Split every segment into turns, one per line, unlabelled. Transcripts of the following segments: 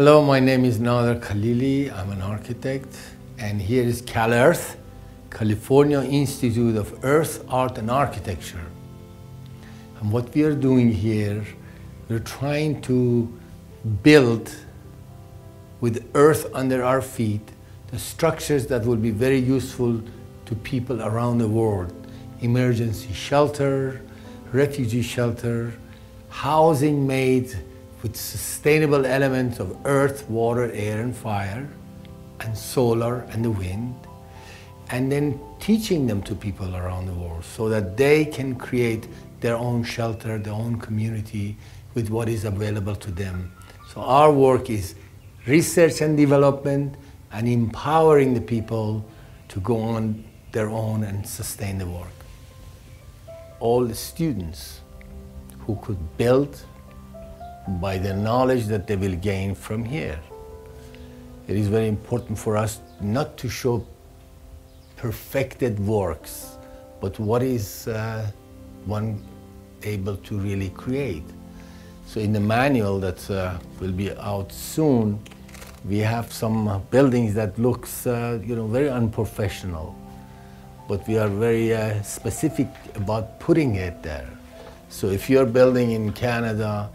Hello, my name is Nader Khalili. I'm an architect, and here is CalEarth, California Institute of Earth, Art and Architecture. And what we are doing here, we're trying to build with earth under our feet the structures that will be very useful to people around the world. Emergency shelter, refugee shelter, housing made with sustainable elements of earth, water, air, and fire, and solar and the wind, and then teaching them to people around the world so that they can create their own shelter, their own community with what is available to them. So our work is research and development and empowering the people to go on their own and sustain the work. All the students who could build by the knowledge that they will gain from here. It is very important for us not to show perfected works, but what is one able to really create. So in the manual that will be out soon, we have some buildings that looks very unprofessional, but we are very specific about putting it there. So if you're building in Canada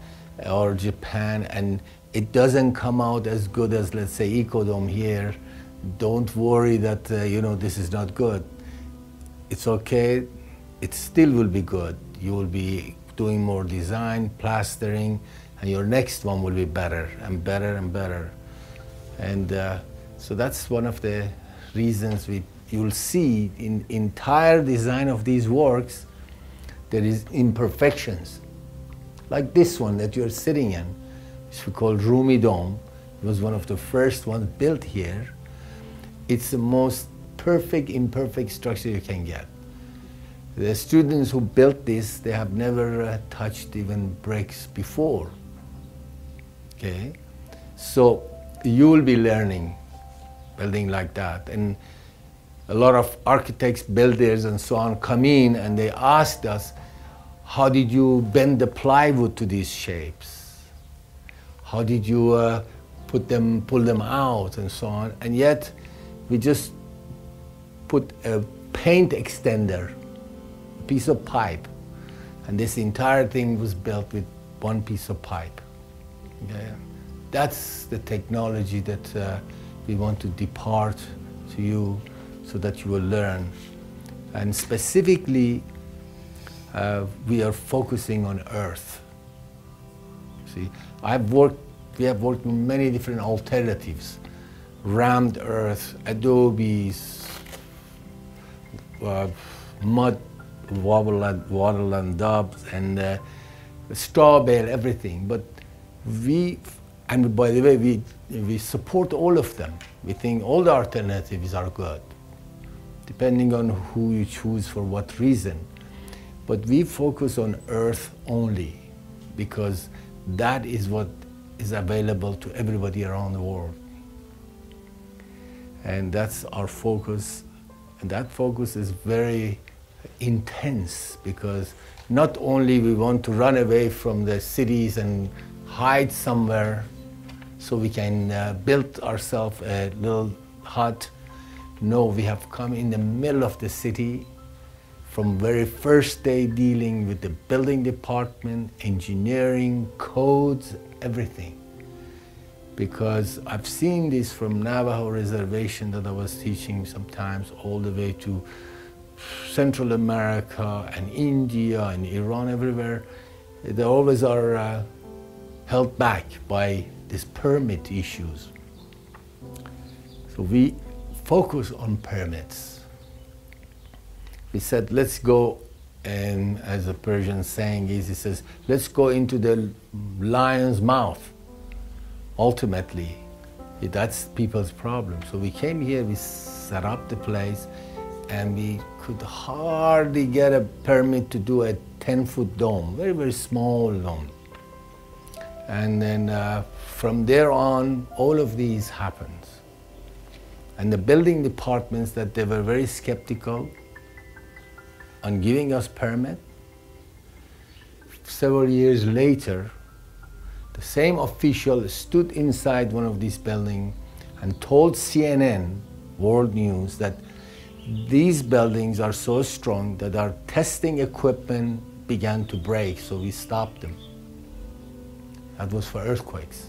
or Japan and it doesn't come out as good as, let's say, Ecodome here, don't worry that this is not good. It's okay, it still will be good. You will be doing more design, plastering, and your next one will be better and better and better. And so that's one of the reasons you'll see in entire design of these works, there is imperfections. Like this one that you're sitting in, which we call Rumi Dome. It was one of the first ones built here. It's the most perfect, imperfect structure you can get. The students who built this, they have never touched even bricks before. Okay? So you will be learning building like that. And a lot of architects, builders, and so on come in and they asked us, how did you bend the plywood to these shapes? How did you pull them out and so on? And yet, we just put a paint extender, a piece of pipe, and this entire thing was built with one piece of pipe. Okay? That's the technology that we want to depart to you so that you will learn. And specifically, we are focusing on earth. See, we have worked with many different alternatives. Rammed earth, adobes, mud, wattle and daubs, and straw bale, everything. But and by the way, we support all of them. We think all the alternatives are good, depending on who you choose for what reason. But we focus on earth only because that is what is available to everybody around the world. And that's our focus. And that focus is very intense because not only we want to run away from the cities and hide somewhere so we can build ourselves a little hut. No, we have come in the middle of the city from very first day dealing with the building department, engineering, codes, everything. Because I've seen this from Navajo reservation that I was teaching sometimes all the way to Central America and India and Iran, everywhere. They always are held back by these permit issues. So we focus on permits. We said, let's go, and as a Persian saying is, he says, let's go into the lion's mouth. Ultimately, that's people's problem. So we came here, we set up the place, and we could hardly get a permit to do a 10-foot dome, very, very small dome. And then from there on, all of these happened. And the building departments that they were very skeptical on giving us permit, several years later, The same official stood inside one of these buildings and told CNN, World News, that these buildings are so strong that our testing equipment began to break, so we stopped them. That was for earthquakes,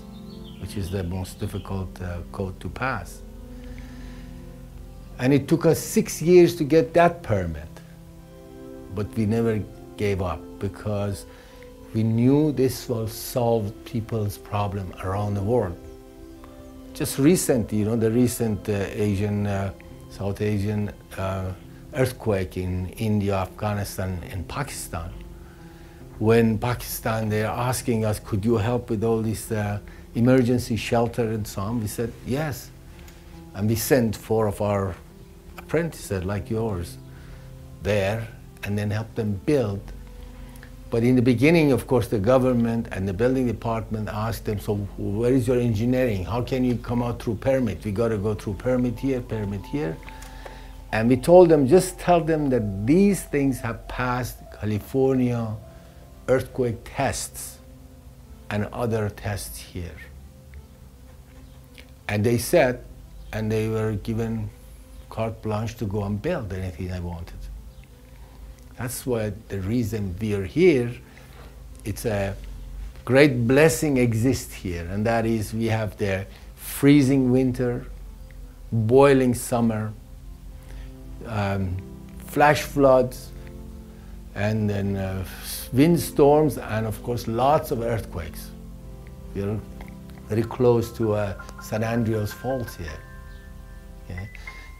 which is the most difficult code to pass. And it took us 6 years to get that permit. But we never gave up because we knew this will solve people's problem around the world. Just recently, the recent South Asian earthquake in India, Afghanistan, and Pakistan. When Pakistan, they're asking us, could you help with all this emergency shelter and so on? We said, yes. And we sent 4 of our apprentices like yours there and then helped them build. But in the beginning, of course, the government and the building department asked them, so where is your engineering? How can you come out through permit? We got to go through permit here, permit here. And we told them, just tell them that these things have passed California earthquake tests and other tests here. And they said, and they were given carte blanche to go and build anything they wanted. That's why the reason we are here. It's a great blessing exists here, and that is we have the freezing winter, boiling summer, flash floods, and then windstorms, and of course lots of earthquakes. We are very close to San Andreas Fault here. Okay?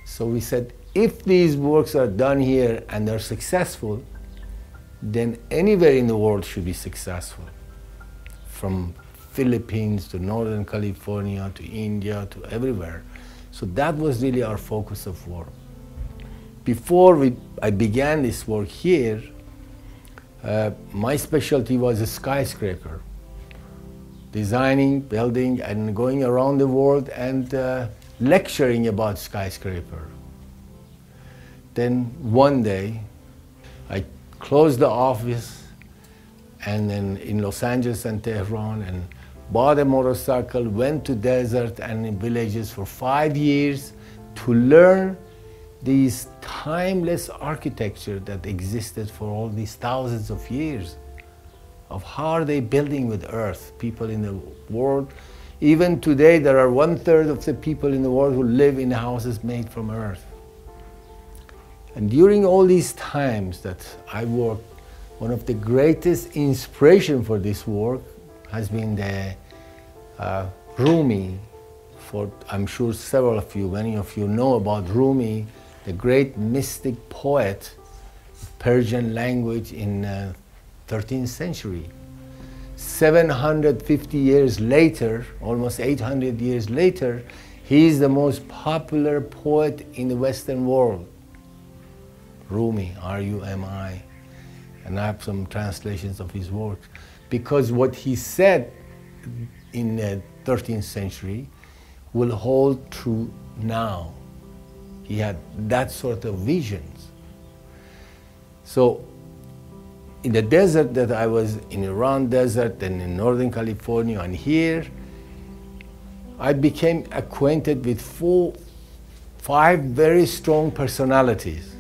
So we said, if these works are done here and they're successful, then anywhere in the world should be successful. From Philippines to Northern California to India to everywhere. So that was really our focus of work. Before I began this work here, my specialty was a skyscraper. Designing, building, and going around the world and lecturing about skyscraper. Then one day, I closed the office and then in Los Angeles and Tehran and bought a motorcycle, went to desert and in villages for 5 years to learn these timeless architecture that existed for all these thousands of years of how are they building with earth. People in the world, even today there are 1/3 of the people in the world who live in houses made from earth. And during all these times that I worked, one of the greatest inspiration for this work has been the Rumi. I'm sure several of you, many of you know about Rumi, the great mystic poet, Persian language in 13th century. 750 years later, almost 800 years later, he is the most popular poet in the Western world. Rumi, R-U-M-I. And I have some translations of his works. Because what he said in the 13th century will hold true now. He had that sort of visions. So in the desert that I was in, Iran desert and in Northern California and here, I became acquainted with 5 very strong personalities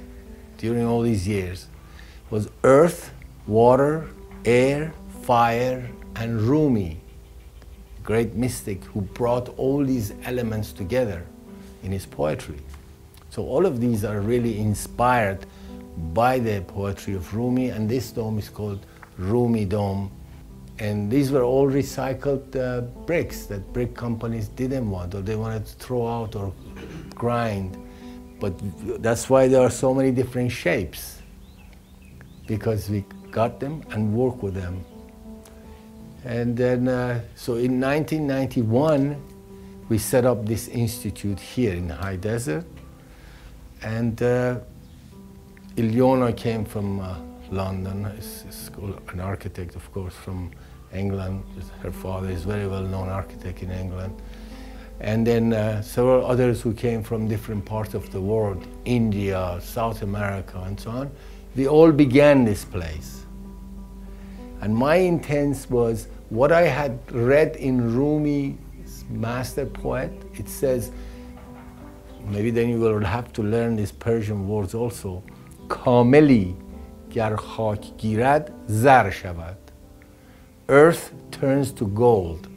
during all these years. It was earth, water, air, fire, and Rumi, great mystic who brought all these elements together in his poetry. So all of these are really inspired by the poetry of Rumi, and this dome is called Rumi Dome. And these were all recycled bricks that brick companies didn't want, or they wanted to throw out or grind. But that's why there are so many different shapes, because we got them and work with them. And then, so in 1991, we set up this institute here in the high desert. And Ilyona came from London, is an architect, of course, from England. Her father is a very well-known architect in England. And then several others who came from different parts of the world, India, South America, and so on. We all began this place. And my intent was, what I had read in Rumi's master poet, it says, maybe then you will have to learn these Persian words also. Kameli ger khak girad zar shavad. Earth turns to gold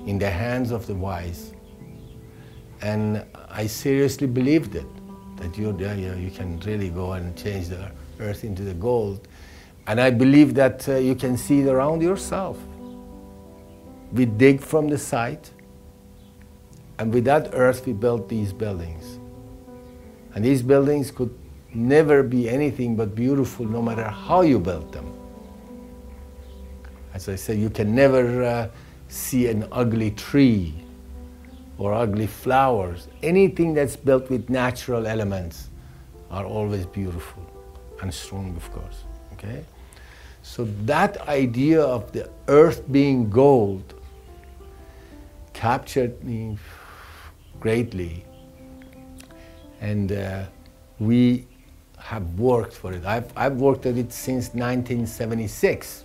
in the hands of the wise. And I seriously believed it, that you can really go and change the earth into the gold. And I believe that you can see it around yourself. We dig from the site, and with that earth we built these buildings. And these buildings could never be anything but beautiful no matter how you built them. As I said, you can never see an ugly tree or ugly flowers. Anything that's built with natural elements are always beautiful and strong, of course. Okay? So that idea of the earth being gold captured me greatly, and we have worked for it. I've worked at it since 1976.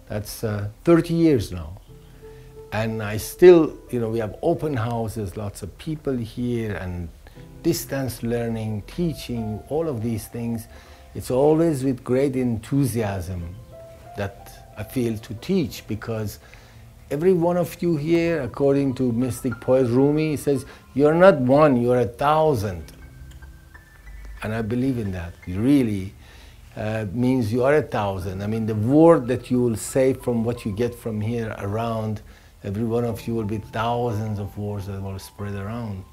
That's 30 years now. And I still, we have open houses, lots of people here, and distance learning, teaching, all of these things. It's always with great enthusiasm that I feel to teach, because every one of you here, according to mystic poet Rumi, says, you're not one, you're 1,000. And I believe in that. It really means you are 1,000. I mean, the word that you will say from what you get from here around, every one of you will be thousands of words that will spread around.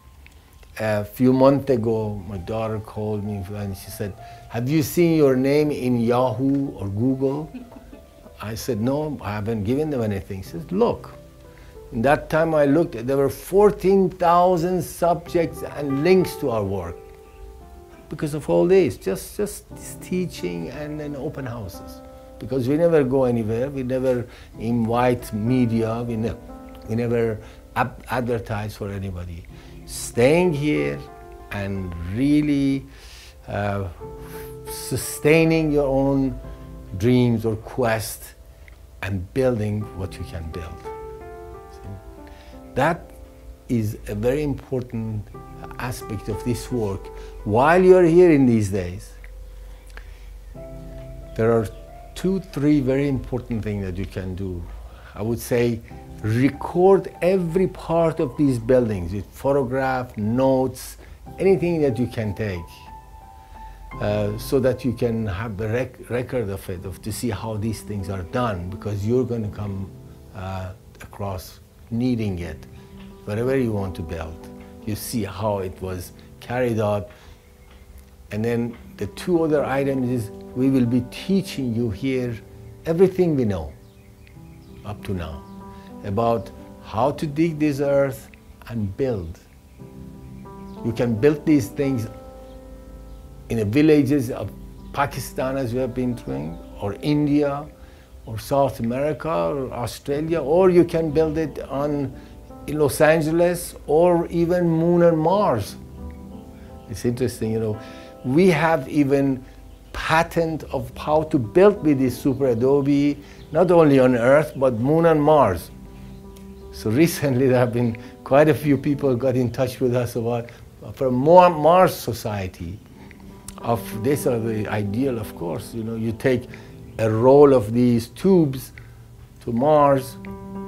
A few months ago, my daughter called me and she said, have you seen your name in Yahoo or Google? I said, no, I haven't given them anything. She said, look. In that time I looked, there were 14,000 subjects and links to our work because of all this, just this teaching and then open houses. Because we never go anywhere, we never invite media, we never advertise for anybody. Staying here and really sustaining your own dreams or quest and building what you can build. So that is a very important aspect of this work. While you're here in these days, there are 2-3 very important things that you can do. I would say record every part of these buildings with photograph, notes, anything that you can take, so that you can have the record of it, to see how these things are done, because you're going to come across needing it wherever you want to build. You see how it was carried out. And then the 2 other items is we will be teaching you here everything we know up to now about how to dig this earth and build. You can build these things in the villages of Pakistan, as we have been doing, or India, or South America, or Australia, or you can build it in Los Angeles, or even Moon and Mars. It's interesting, we have even patent of how to build with this Super Adobe, not only on Earth, but Moon and Mars. So recently there have been quite a few people got in touch with us about from Mars Society. Of this are the ideal, of course. You take a roll of these tubes to Mars,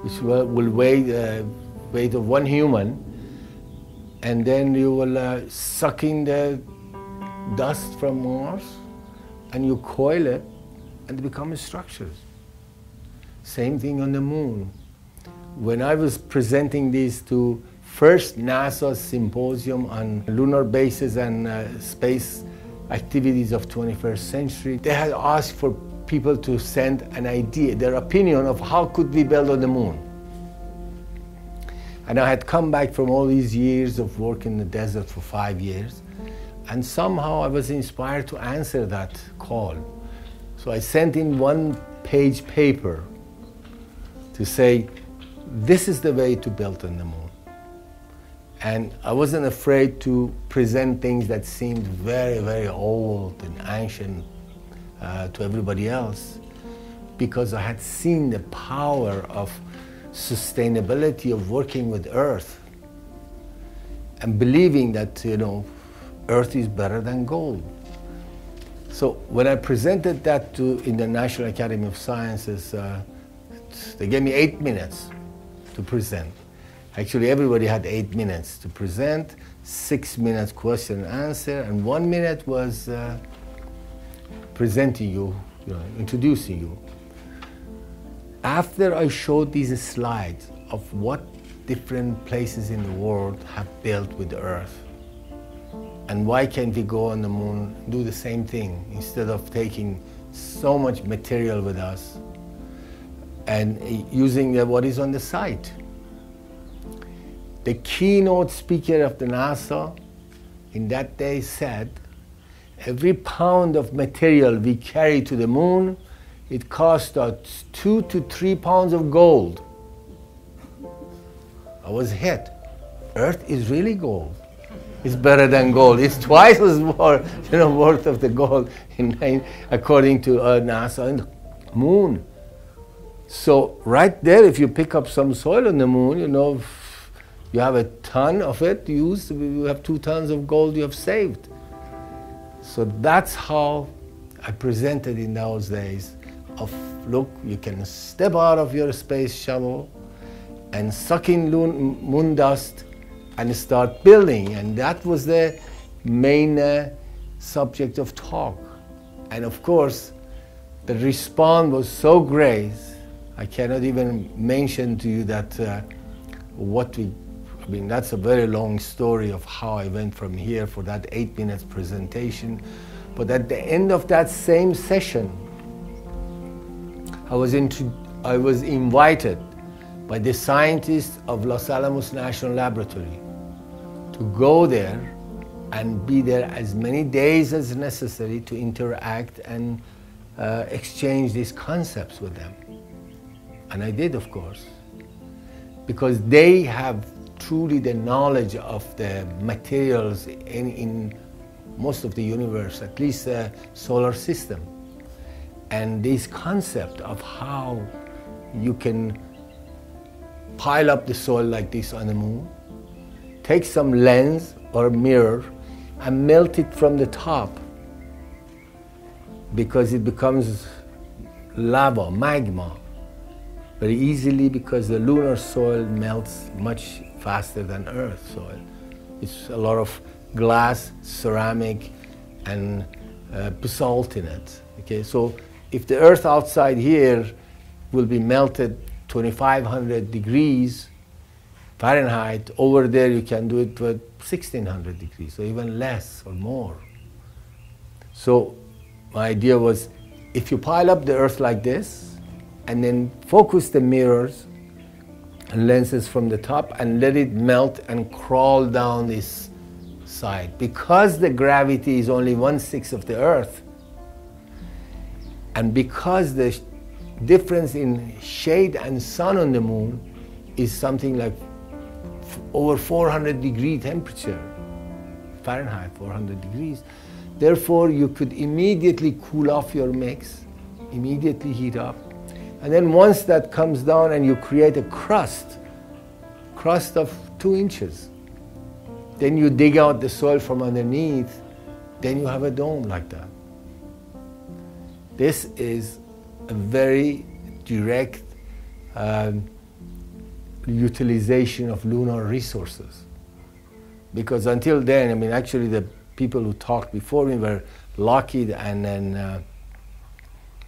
which will weigh the weight of 1 human, and then you will suck in the dust from Mars, and you coil it, and it becomes structures. Same thing on the moon. When I was presenting these to first NASA symposium on lunar bases and space activities of 21st century, they had asked for people to send an idea, their opinion of how could we build on the moon. And I had come back from all these years of work in the desert for 5 years, and somehow I was inspired to answer that call. So I sent in 1-page paper to say, this is the way to build on the moon. And I wasn't afraid to present things that seemed very, very old and ancient to everybody else. because I had seen the power of sustainability of working with Earth and believing that, Earth is better than gold. So when I presented that in the National Academy of Sciences, they gave me 8 minutes to present. Actually, everybody had 8 minutes to present, 6 minutes question and answer, and 1 minute was presenting you, introducing you. After I showed these slides of what different places in the world have built with the Earth, and why can't we go on the moon, do the same thing, instead of taking so much material with us and using what is on the site. The keynote speaker of the NASA in that day said, every pound of material we carry to the moon, it cost us 2 to 3 pounds of gold. I was hit. Earth is really gold. It's better than gold. It's twice as more, worth of the gold according to NASA and the moon. So right there, if you pick up some soil on the moon, you have a ton of it used. You have 2 tons of gold you have saved. So that's how I presented in those days. Of look, you can step out of your space shuttle and suck in moon dust and start building. And that was the main subject of talk. And of course, the response was so great, I cannot even mention to you that that's a very long story of how I went from here for that 8 minutes presentation. But at the end of that same session, I was invited by the scientists of Los Alamos National Laboratory to go there and be there as many days as necessary to interact and exchange these concepts with them. And I did, of course, because they have truly the knowledge of the materials in most of the universe, at least the solar system. And this concept of how you can pile up the soil like this on the moon, take some lens or mirror and melt it from the top, because it becomes lava, magma, very easily, because the lunar soil melts much faster than Earth soil. It's a lot of glass, ceramic, and basalt in it. Okay, so if the Earth outside here will be melted 2,500 degrees Fahrenheit, over there you can do it with 1,600 degrees, so even less or more. So my idea was, if you pile up the Earth like this, and then focus the mirrors and lenses from the top and let it melt and crawl down this side. Because the gravity is only 1/6 of the Earth, and because the difference in shade and sun on the moon is something like over 400 degree temperature, Fahrenheit, 400 degrees. Therefore, you could immediately cool off your mix, immediately heat up. And then once that comes down and you create a crust of 2 inches, then you dig out the soil from underneath, then you have a dome like that. This is a very direct utilization of lunar resources. Because until then, actually the people who talked before me were Lockheed and then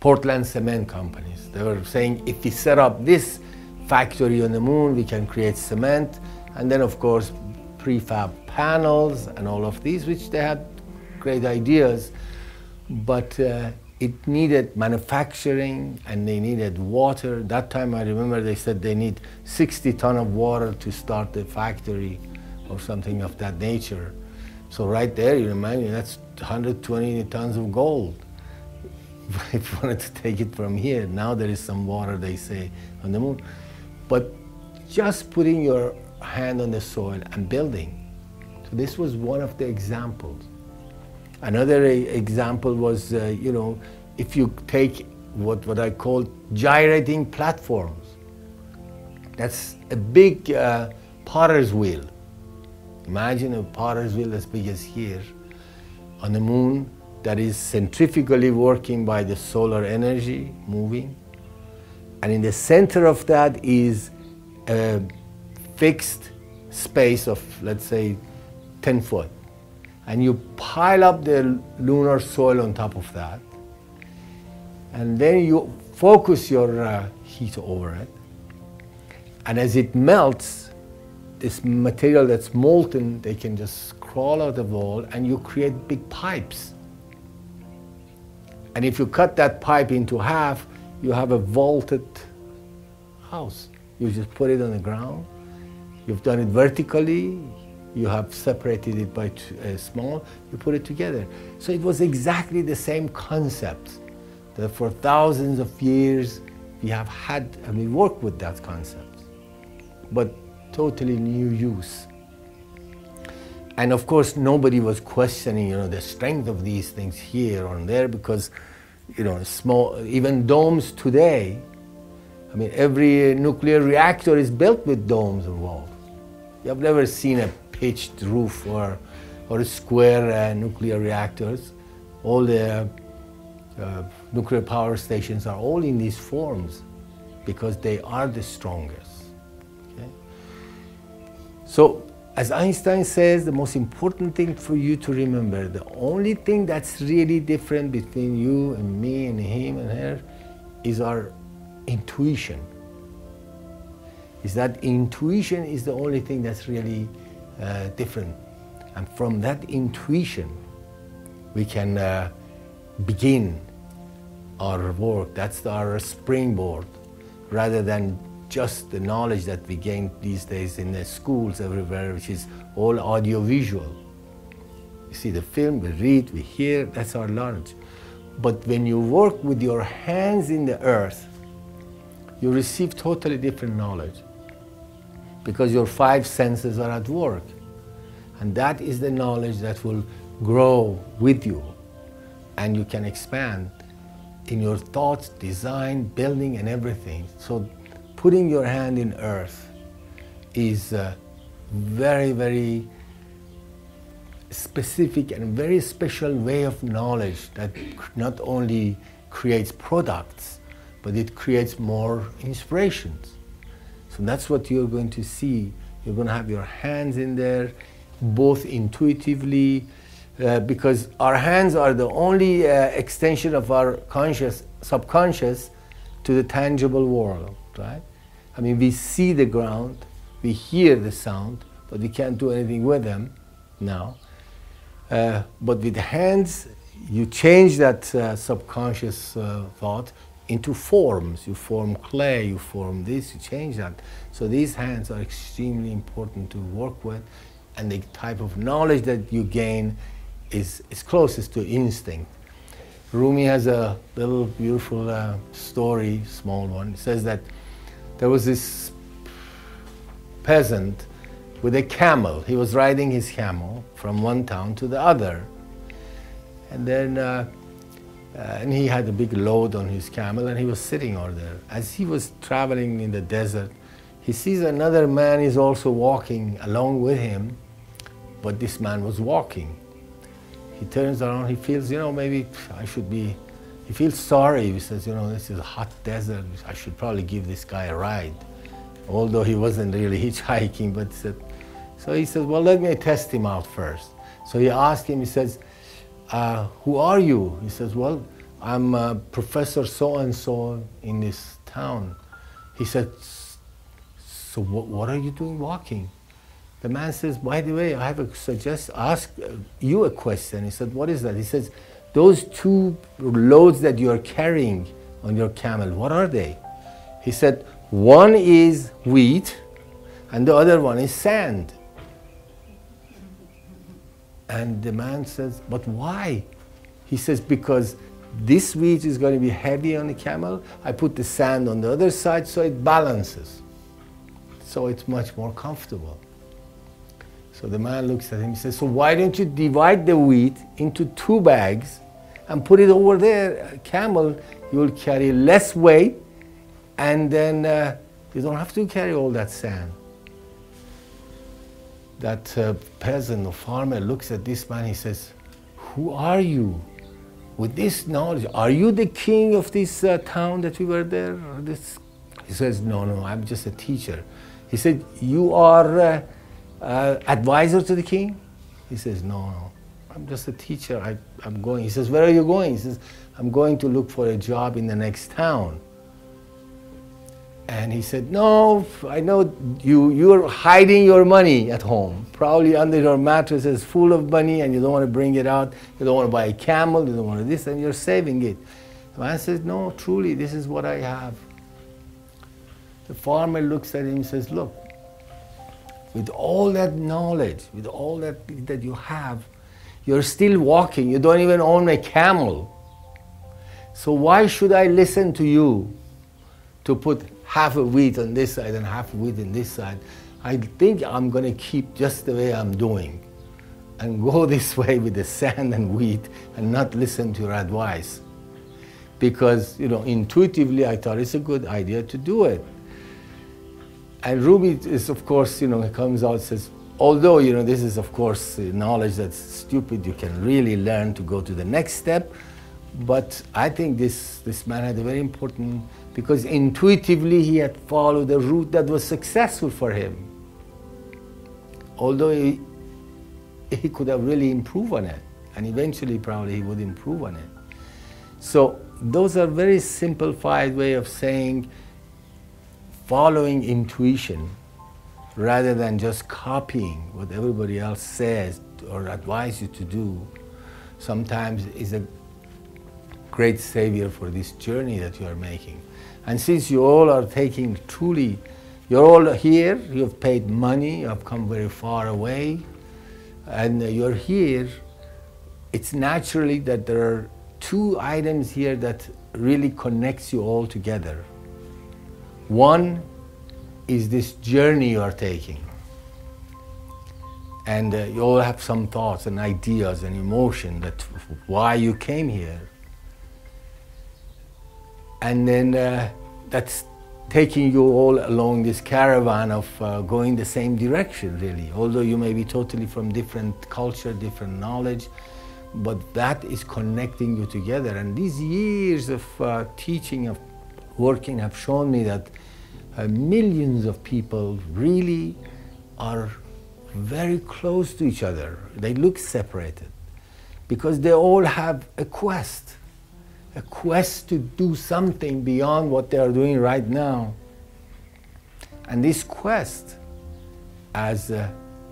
Portland cement companies. They were saying, if we set up this factory on the moon, we can create cement, and then of course prefab panels and all of these, which they had great ideas, but it needed manufacturing and they needed water. That time I remember they said they need 60 tons of water to start the factory or something of that nature. So right there, you remind me, that's 120 tons of gold. If you wanted to take it from here, now there is some water, they say, on the moon. But just putting your hand on the soil and building. So this was one of the examples. Another example was, if you take what I call gyrating platforms. That's a big potter's wheel. Imagine a potter's wheel as big as here on the moon that is centrifugally working by the solar energy moving. And in the center of that is a fixed space of, let's say, 10 foot. And you pile up the lunar soil on top of that. And then you focus your heat over it. And as it melts, this material that's molten, they can just crawl out of the wall and you create big pipes. And if you cut that pipe into half, you have a vaulted house. You just put it on the ground. You've done it vertically. You have separated it by small. You put it together. So it was exactly the same concept that for thousands of years we have had, and we work with that concept, but totally new use. And of course, nobody was questioning, the strength of these things here or there, because, small, even domes today, every nuclear reactor is built with domes involved. You have never seen a pitched roof or a square nuclear reactors. All the nuclear power stations are all in these forms because they are the strongest. Okay? So, as Einstein says, the most important thing for you to remember, the only thing that's really different between you and me and him and her is our intuition. Is that intuition is the only thing that's really different. And from that intuition, we can begin our work. That's our springboard, rather than just the knowledge that we gain these days in the schools everywhere, which is all audiovisual. You see the film, we read, we hear, that's our knowledge. But when you work with your hands in the earth, you receive totally different knowledge, because your 5 senses are at work. And that is the knowledge that will grow with you, and you can expand in your thoughts, design, building, and everything. So putting your hand in earth is a very, very specific and very special way of knowledge that not only creates products, but it creates more inspirations. So that's what you're going to see. You're going to have your hands in there, both intuitively, because our hands are the only extension of our subconscious to the tangible world, right? We see the ground, we hear the sound, but we can't do anything with them now. But with the hands, you change that subconscious thought into forms. You form clay, you form this, you change that. So these hands are extremely important to work with, and the type of knowledge that you gain is closest to instinct. Rumi has a little beautiful story, small one. It says that there was this peasant with a camel. He was riding his camel from one town to the other. And then and he had a big load on his camel, and he was sitting over there. As he was traveling in the desert, he sees another man is also walking along with him, but this man was walking. He turns around, he feels, maybe I should be, he feels sorry. He says, this is a hot desert, I should probably give this guy a ride. Although he wasn't really hitchhiking, but so he says, well, let me test him out first. So he asked him, he says, who are you? He says, well, I'm Professor so-and-so in this town. He said, so what are you doing walking? The man says, by the way, I have ask you a question. He said, what is that? He says, those 2 loads that you are carrying on your camel, what are they? He said, one is wheat and the other one is sand. And the man says, but why? He says, because this wheat is going to be heavy on the camel. I put the sand on the other side so it balances. So it's much more comfortable. So the man looks at him and says, so why don't you divide the wheat into 2 bags and put it over there. A camel, you will carry less weight, and then you don't have to carry all that sand. That peasant or farmer looks at this man, he says, who are you? With this knowledge, are you the king of this town that we were there? Or this? He says, no, I'm just a teacher. He said, you are advisor to the king? He says, no, I'm just a teacher. I'm going. He says, where are you going? He says, I'm going to look for a job in the next town. And he said, no, I know you're hiding your money at home. Probably under your mattress is full of money and you don't want to bring it out. You don't want to buy a camel, you don't want to this, and you're saving it. The man says, no, truly, this is what I have. The farmer looks at him and says, look, with all that knowledge, with all that you have, you're still walking. You don't even own a camel. So why should I listen to you to put half a wheat on this side and half a wheat on this side? I think I'm going to keep just the way I'm doing and go this way with the sand and wheat and not listen to your advice. Because, intuitively I thought it's a good idea to do it. And Rumi is, of course, he comes out and says, although, this is, of course, knowledge that's stupid, you can really learn to go to the next step. But I think this man had a very important, because intuitively he had followed a route that was successful for him. Although he could have really improved on it, and eventually probably he would improve on it. So those are very simplified way of saying following intuition rather than just copying what everybody else says or advises you to do, sometimes is a great savior for this journey that you are making. And since you all are taking truly, you're all here, you have paid money, you have come very far away, and you're here, it's naturally that there are two items here that really connects you all together. One is this journey you are taking. And you all have some thoughts and ideas and emotion that why you came here. And then that's taking you all along this caravan of going the same direction, really. Although you may be totally from different culture, different knowledge, but that is connecting you together. And these years of teaching, of working, have shown me that millions of people really are very close to each other. They look separated because they all have a quest to do something beyond what they are doing right now. And this quest, as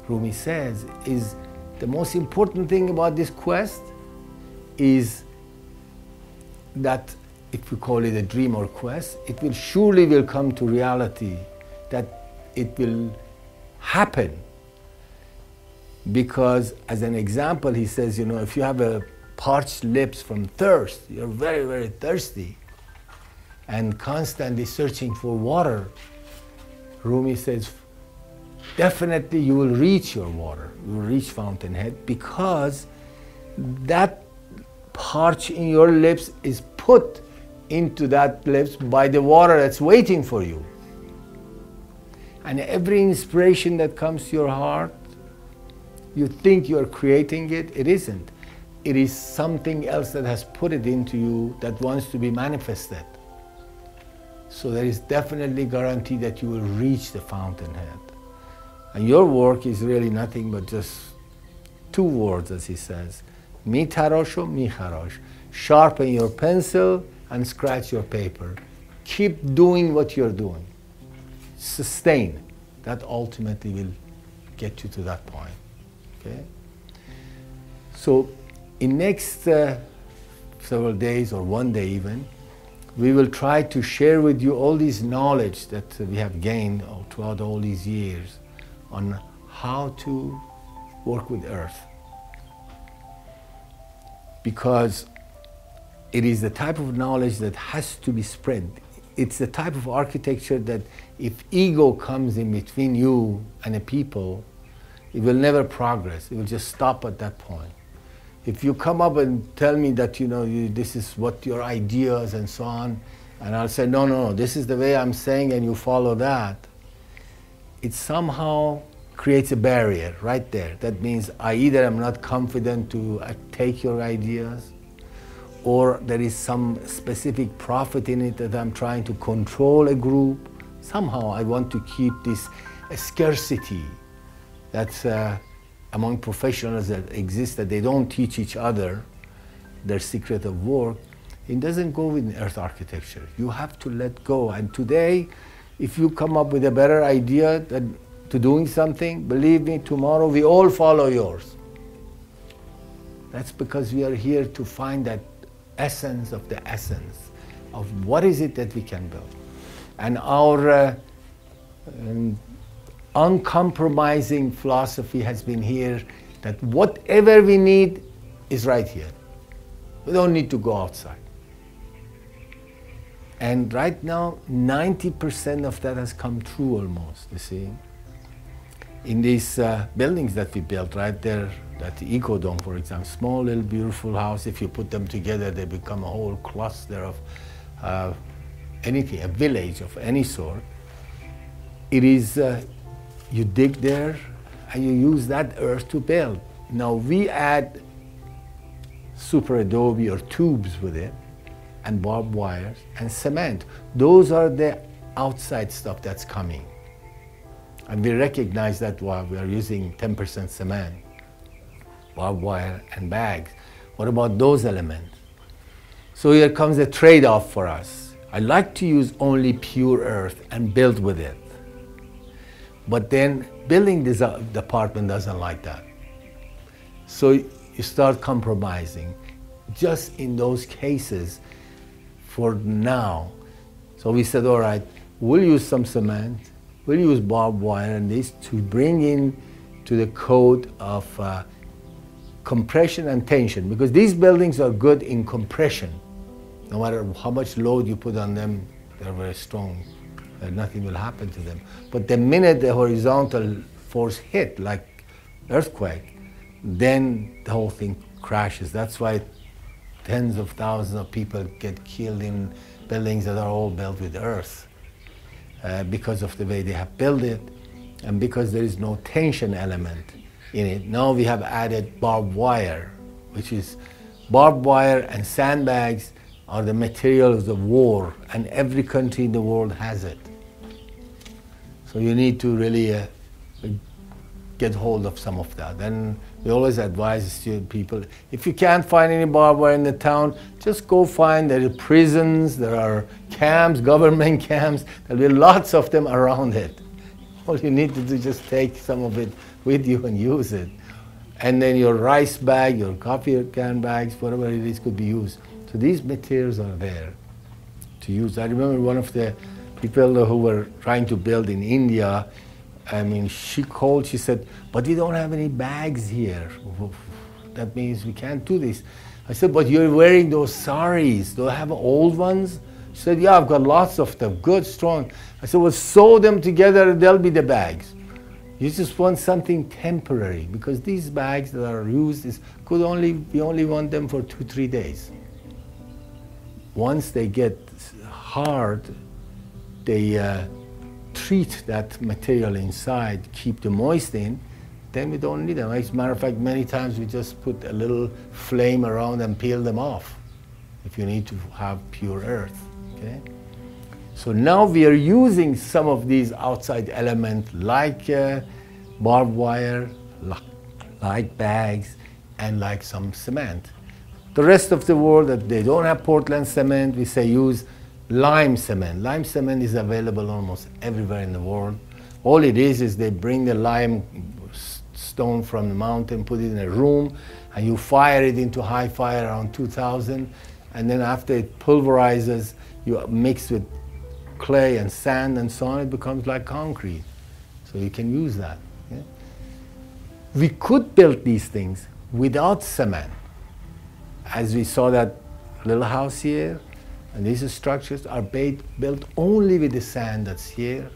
Rumi says, is the most important thing about this quest is that, if we call it a dream or quest, it will surely come to reality, that it will happen. Because, as an example, he says, if you have a parched lips from thirst, you're very, very thirsty, and constantly searching for water, Rumi says, definitely you will reach your water, you will reach fountainhead, because that parch in your lips is put into that lips by the water that's waiting for you. And every inspiration that comes to your heart, you think you're creating it, it isn't. It is something else that has put it into you that wants to be manifested. So there is definitely guarantee that you will reach the fountainhead. And your work is really nothing but just two words, as he says. Mi tarosh or mi kharash. Sharpen your pencil and scratch your paper. Keep doing what you're doing. Sustain. That ultimately will get you to that point. Okay? So in next several days, or one day even, we will try to share with you all this knowledge that we have gained throughout all these years on how to work with earth. Because it is the type of knowledge that has to be spread. It's the type of architecture that if ego comes in between you and a people, it will never progress. It will just stop at that point. If you come up and tell me that, this is what your ideas and so on, and I'll say, no, no, no, this is the way I'm saying, and you follow that, it somehow creates a barrier right there. That means I either am not confident to take your ideas, or there is some specific profit in it that I'm trying to control a group. Somehow I want to keep this scarcity that's among professionals that exist, that they don't teach each other their secret of work. It doesn't go with earth architecture. You have to let go. And today, if you come up with a better idea to doing something, believe me, tomorrow we all follow yours. That's because we are here to find that essence of the essence of what is it that we can build. And our uncompromising philosophy has been here that whatever we need is right here. We don't need to go outside. And right now, 90% of that has come true almost, you see. In these buildings that we built right there, that Ecodome, for example, small little beautiful house, if you put them together, they become a whole cluster of anything, a village of any sort. It is, you dig there and you use that earth to build. Now we add super adobe or tubes with it, and barbed wires and cement. Those are the outside stuff that's coming. And we recognize that while we are using 10% cement, barbed wire and bags. What about those elements? So here comes a trade-off for us. I like to use only pure earth and build with it. But then building department doesn't like that. So you start compromising. Just in those cases, for now. So we said, all right, we'll use some cement, we'll use barbed wire and this to bring in to the code of compression and tension, because these buildings are good in compression. No matter how much load you put on them, they're very strong. Nothing will happen to them. But the minute the horizontal force hit, like earthquake, then the whole thing crashes. That's why tens of thousands of people get killed in buildings that are all built with earth because of the way they have built it and because there is no tension element in it. Now we have added barbed wire, which is barbed wire and sandbags are the materials of war, and every country in the world has it. So you need to really get hold of some of that. And we always advise student people, if you can't find any barbed wire in the town, just go find, there are prisons, there are camps, government camps, there'll be lots of them around it. All you need to do is just take some of it with you and use it. And then your rice bag, your coffee can bags, whatever it is, could be used. So these materials are there to use. I remember one of the people who were trying to build in India, I mean, she said, but we don't have any bags here. That means we can't do this. I said, but you're wearing those saris. Do I have old ones? She said, yeah, I've got lots of them, good, strong. I said, well, sew them together, they'll be the bags. You just want something temporary, because these bags that are used, we only want them for 2-3 days. Once they get hard, they treat that material inside, keep the moist in, then we don't need them. As a matter of fact, many times we just put a little flame around and peel them off if you need to have pure earth. Okay? So now we are using some of these outside elements like barbed wire, like bags, and like some cement. The rest of the world, that they don't have Portland cement, we say use lime cement. Lime cement is available almost everywhere in the world. All it is they bring the lime stone from the mountain, put it in a room, and you fire it into high fire around 2000, and then after it pulverizes, you mix with clay and sand and so on, it becomes like concrete. So you can use that. Yeah? We could build these things without cement. As we saw that little house here, and these structures are built only with the sand that's here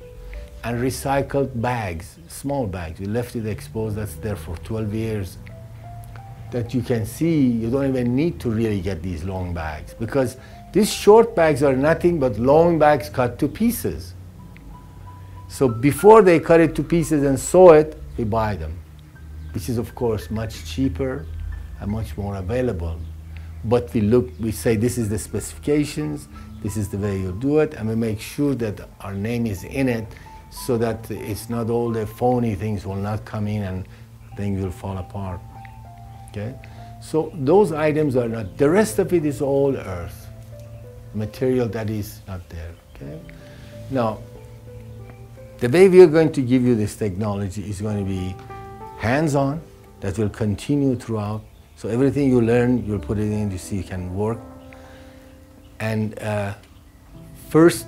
and recycled bags, small bags. We left it exposed, that's there for 12 years. that you can see, you don't even need to really get these long bags, because these short bags are nothing but long bags cut to pieces. So before they cut it to pieces and sew it, we buy them, which is of course much cheaper and much more available. But we say this is the specifications, this is the way you do it, and we make sure that our name is in it so that it's not all the phony things will not come in and things will fall apart. Okay? So those items are not, the rest of it is all earth, material that is not there. Okay? Now, the way we are going to give you this technology is going to be hands-on, that will continue throughout. So everything you learn, you'll put it in to see it can work. And first,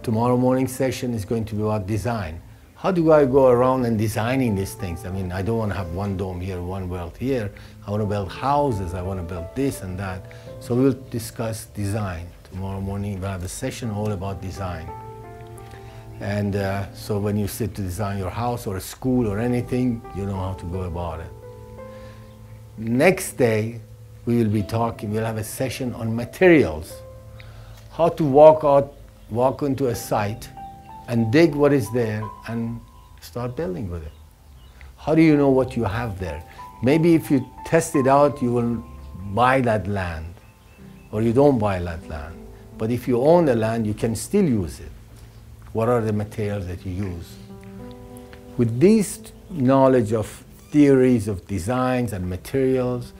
tomorrow morning session is going to be about design. How do I go around and designing these things? I mean, I don't want to have one dome here, one world here. I want to build houses, I want to build this and that. So we'll discuss design. Tomorrow morning we'll have a session all about design. And so when you sit to design your house or a school or anything, you know how to go about it. Next day, we will be talking, we'll have a session on materials. How to walk into a site and dig what is there and start building with it. How do you know what you have there? Maybe if you test it out, you will buy that land, or you don't buy that land. But if you own the land, you can still use it. What are the materials that you use? With this knowledge of theories of designs and materials,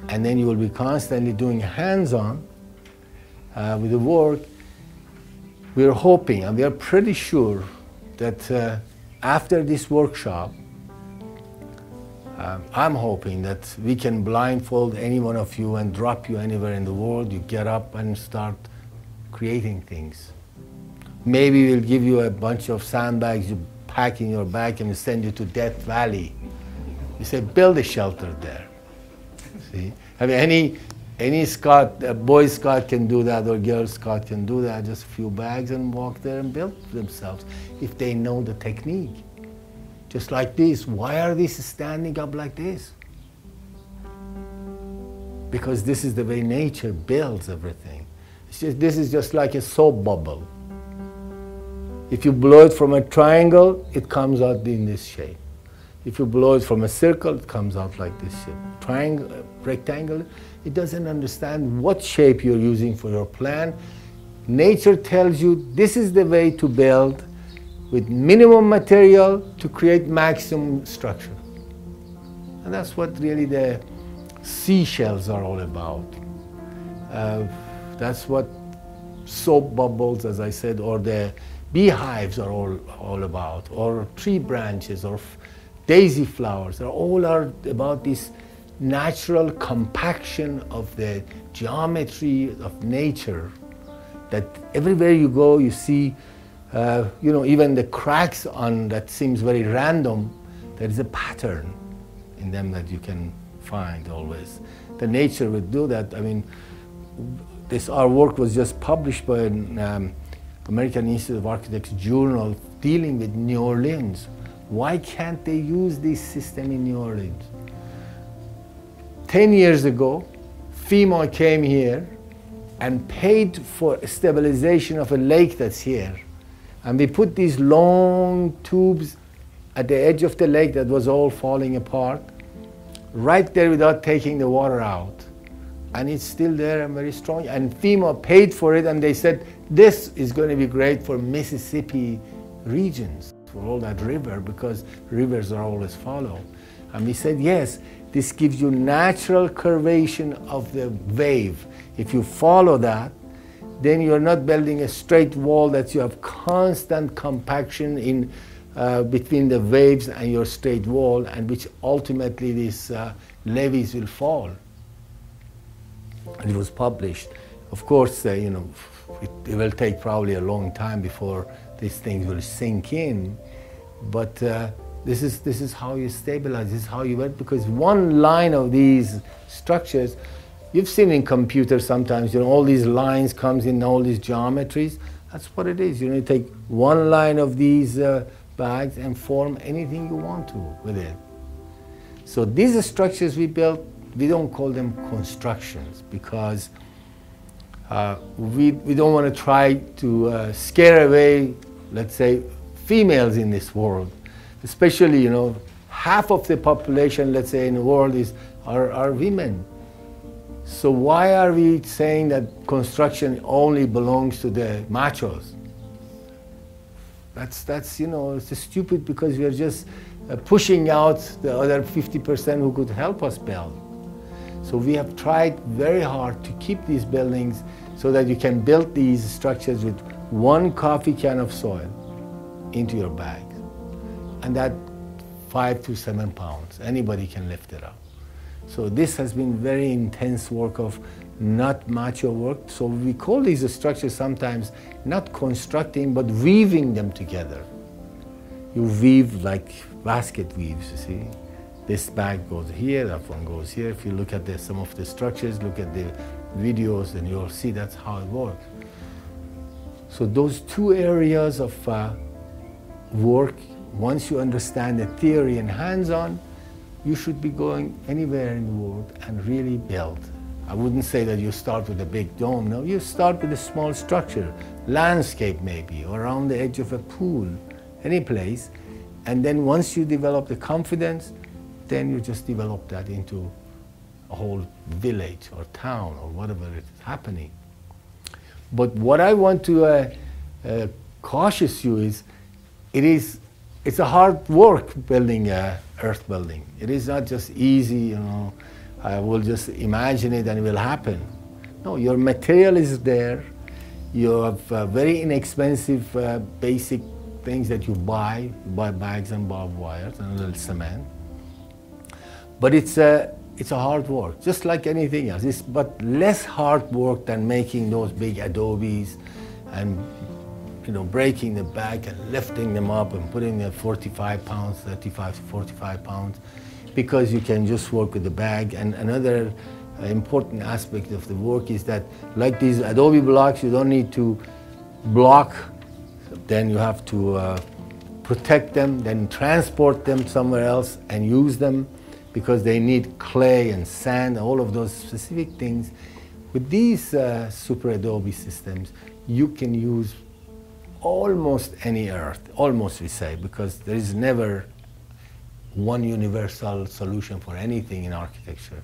and then you will be constantly doing hands-on with the work, we are hoping, and we are pretty sure, that after this workshop, I'm hoping that we can blindfold any one of you and drop you anywhere in the world. You get up and start creating things. Maybe we'll give you a bunch of sandbags you pack in your bag and send you to Death Valley. You say, build a shelter there. See? I mean, any Scout, Boy Scout can do that, or Girl Scout can do that, just a few bags and walk there and build themselves if they know the technique. Just like this. Why are these standing up like this? Because this is the way nature builds everything. It's just, this is just like a soap bubble. If you blow it from a triangle, it comes out in this shape. If you blow it from a circle, it comes out like this shape. Triangle, rectangle, it doesn't understand what shape you're using for your plan. Nature tells you this is the way to build with minimum material to create maximum structure. And that's what really the seashells are all about. That's what soap bubbles, as I said, or the beehives are all about, or tree branches, or daisy flowers. They're all about this natural compaction of the geometry of nature, that everywhere you go you see, you know, even the cracks on that seems very random, there is a pattern in them that you can find always. The nature would do that. I mean, our work was just published by an American Institute of Architects journal dealing with New Orleans. Why can't they use this system in New Orleans? 10 years ago, FEMA came here and paid for stabilization of a lake that's here. And we put these long tubes at the edge of the lake that was all falling apart, right there without taking the water out. And it's still there and very strong. And FEMA paid for it, and they said, this is going to be great for Mississippi regions, for all that river, because rivers are always follow. And we said, yes, this gives you natural curvation of the wave. If you follow that, then you're not building a straight wall, that you have constant compaction in between the waves and your straight wall, and which ultimately these levees will fall. And it was published. Of course, you know, it will take probably a long time before these things will sink in, but this is how you stabilize, this is how you work, because one line of these structures, you've seen in computers sometimes, you know, all these lines comes in, all these geometries, that's what it is. You know, you take one line of these bags and form anything you want to with it. So these structures we built we don't call them constructions because we don't want to try to scare away, let's say, females in this world. Especially, you know, half of the population, let's say, in the world are women. So why are we saying that construction only belongs to the machos? That's you know, it's stupid because we are just pushing out the other 50% who could help us build. So we have tried very hard to keep these buildings so that you can build these structures with 1 coffee can of soil into your bag. And that 5 to 7 pounds, anybody can lift it up. So this has been very intense work of not macho work. So we call these structures sometimes not constructing, but weaving them together. You weave like basket weaves, you see. This bag goes here, that one goes here. If you look at some of the structures, look at the videos, and you'll see that's how it works. So those 2 areas of work, once you understand the theory and hands-on, you should be going anywhere in the world and really build. I wouldn't say that you start with a big dome, no, you start with a small structure, landscape maybe, or around the edge of a pool, any place. And then once you develop the confidence, then you just develop that into a whole village or town or whatever is happening. But what I want to cautious you is, it's a hard work building a earth building. It is not just easy, you know, I will just imagine it and it will happen. No, your material is there. You have very inexpensive basic things that you buy. You buy bags and barbed wires and a little cement. But it's a hard work, just like anything else. But less hard work than making those big adobes and, you know, breaking the bag and lifting them up and putting them 45 pounds, 35 to 45 pounds, because you can just work with the bag. And another important aspect of the work is that, like these adobe blocks, you don't need to block, then you have to protect them, then transport them somewhere else and use them, because they need clay and sand, all of those specific things. With these super adobe systems, you can use almost any earth, almost we say, because there is never one universal solution for anything in architecture.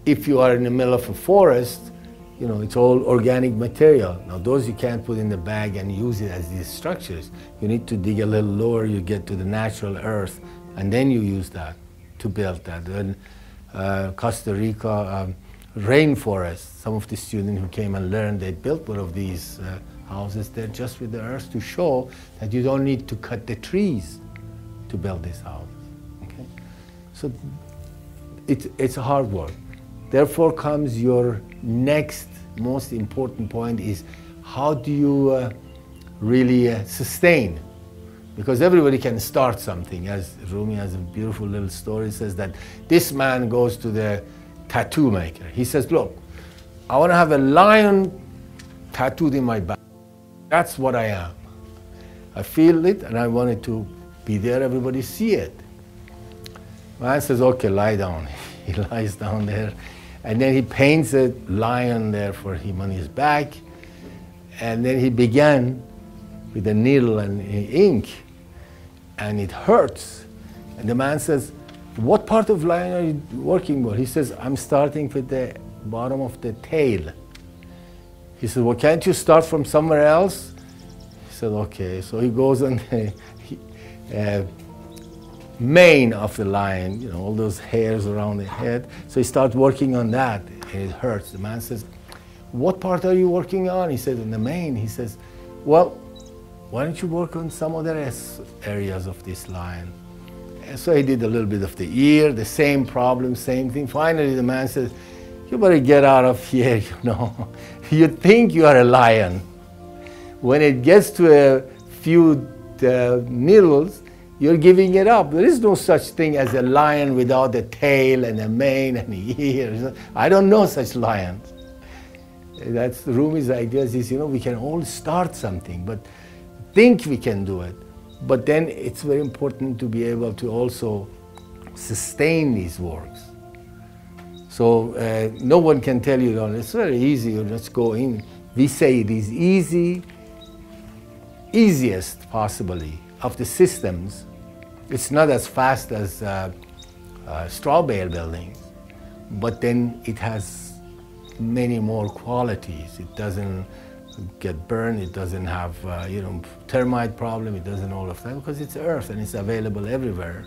If you are in the middle of a forest, you know, it's all organic material. Now those you can't put in the bag and use it as these structures. You need to dig a little lower, you get to the natural earth, and then you use that to build that. Then Costa Rica rainforest, some of the students who came and learned, they built one of these houses there just with the earth to show that you don't need to cut the trees to build this house. Okay? So it's a hard work. Therefore comes your next most important point is, how do you really sustain? Because everybody can start something. As Rumi has a beautiful little story, says that this man goes to the tattoo maker. He says, look, I want to have a lion tattooed in my back. That's what I am. I feel it and I want it to be there, everybody see it. Man says, okay, lie down. He lies down there, and then he paints a lion there for him on his back, and then he began with a needle and ink, and it hurts. And the man says, what part of lion are you working with? He says, I'm starting with the bottom of the tail. He says, well, can't you start from somewhere else? He said, okay. So he goes on the mane of the lion, you know, all those hairs around the head. So he starts working on that, and it hurts. The man says, what part are you working on? He says, on the mane. He says, well, why don't you work on some other areas of this lion? And so he did a little bit of the ear, the same problem, same thing. Finally, the man says, you better get out of here, you know. You think you are a lion. When it gets to a few needles, you're giving it up. There is no such thing as a lion without a tail and a mane and ears. I don't know such lions. That's Rumi's idea is, you know, we can all start something, but think we can do it. But then it's very important to be able to also sustain these works. So no one can tell you, "Oh, it's very easy, you just go in." We say it is easy, easiest possibly of the systems. It's not as fast as straw bale buildings, but then it has many more qualities. It doesn't get burned, it doesn't have termite problem, it doesn't all of that, because it's earth and it's available everywhere.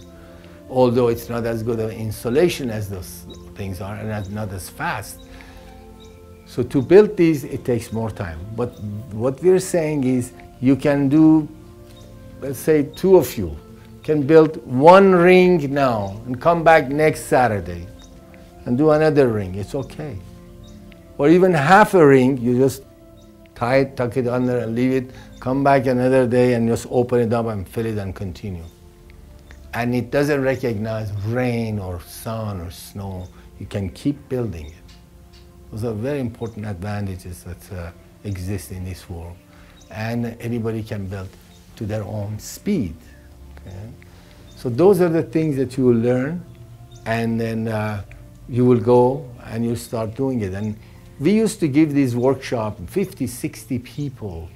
Although it's not as good an insulation as those things are, and not as fast. So to build these, it takes more time. But what we're saying is, you can do, let's say 2 of you can build 1 ring now and come back next Saturday and do another ring. It's okay. Or even half a ring, you just tie it, tuck it under and leave it, come back another day and just open it up and fill it and continue. And it doesn't recognize rain or sun or snow. You can keep building it. Those are very important advantages that exist in this world. And anybody can build to their own speed. Okay? So those are the things that you will learn, and then you will go and you start doing it. And we used to give these workshops, 50, 60 people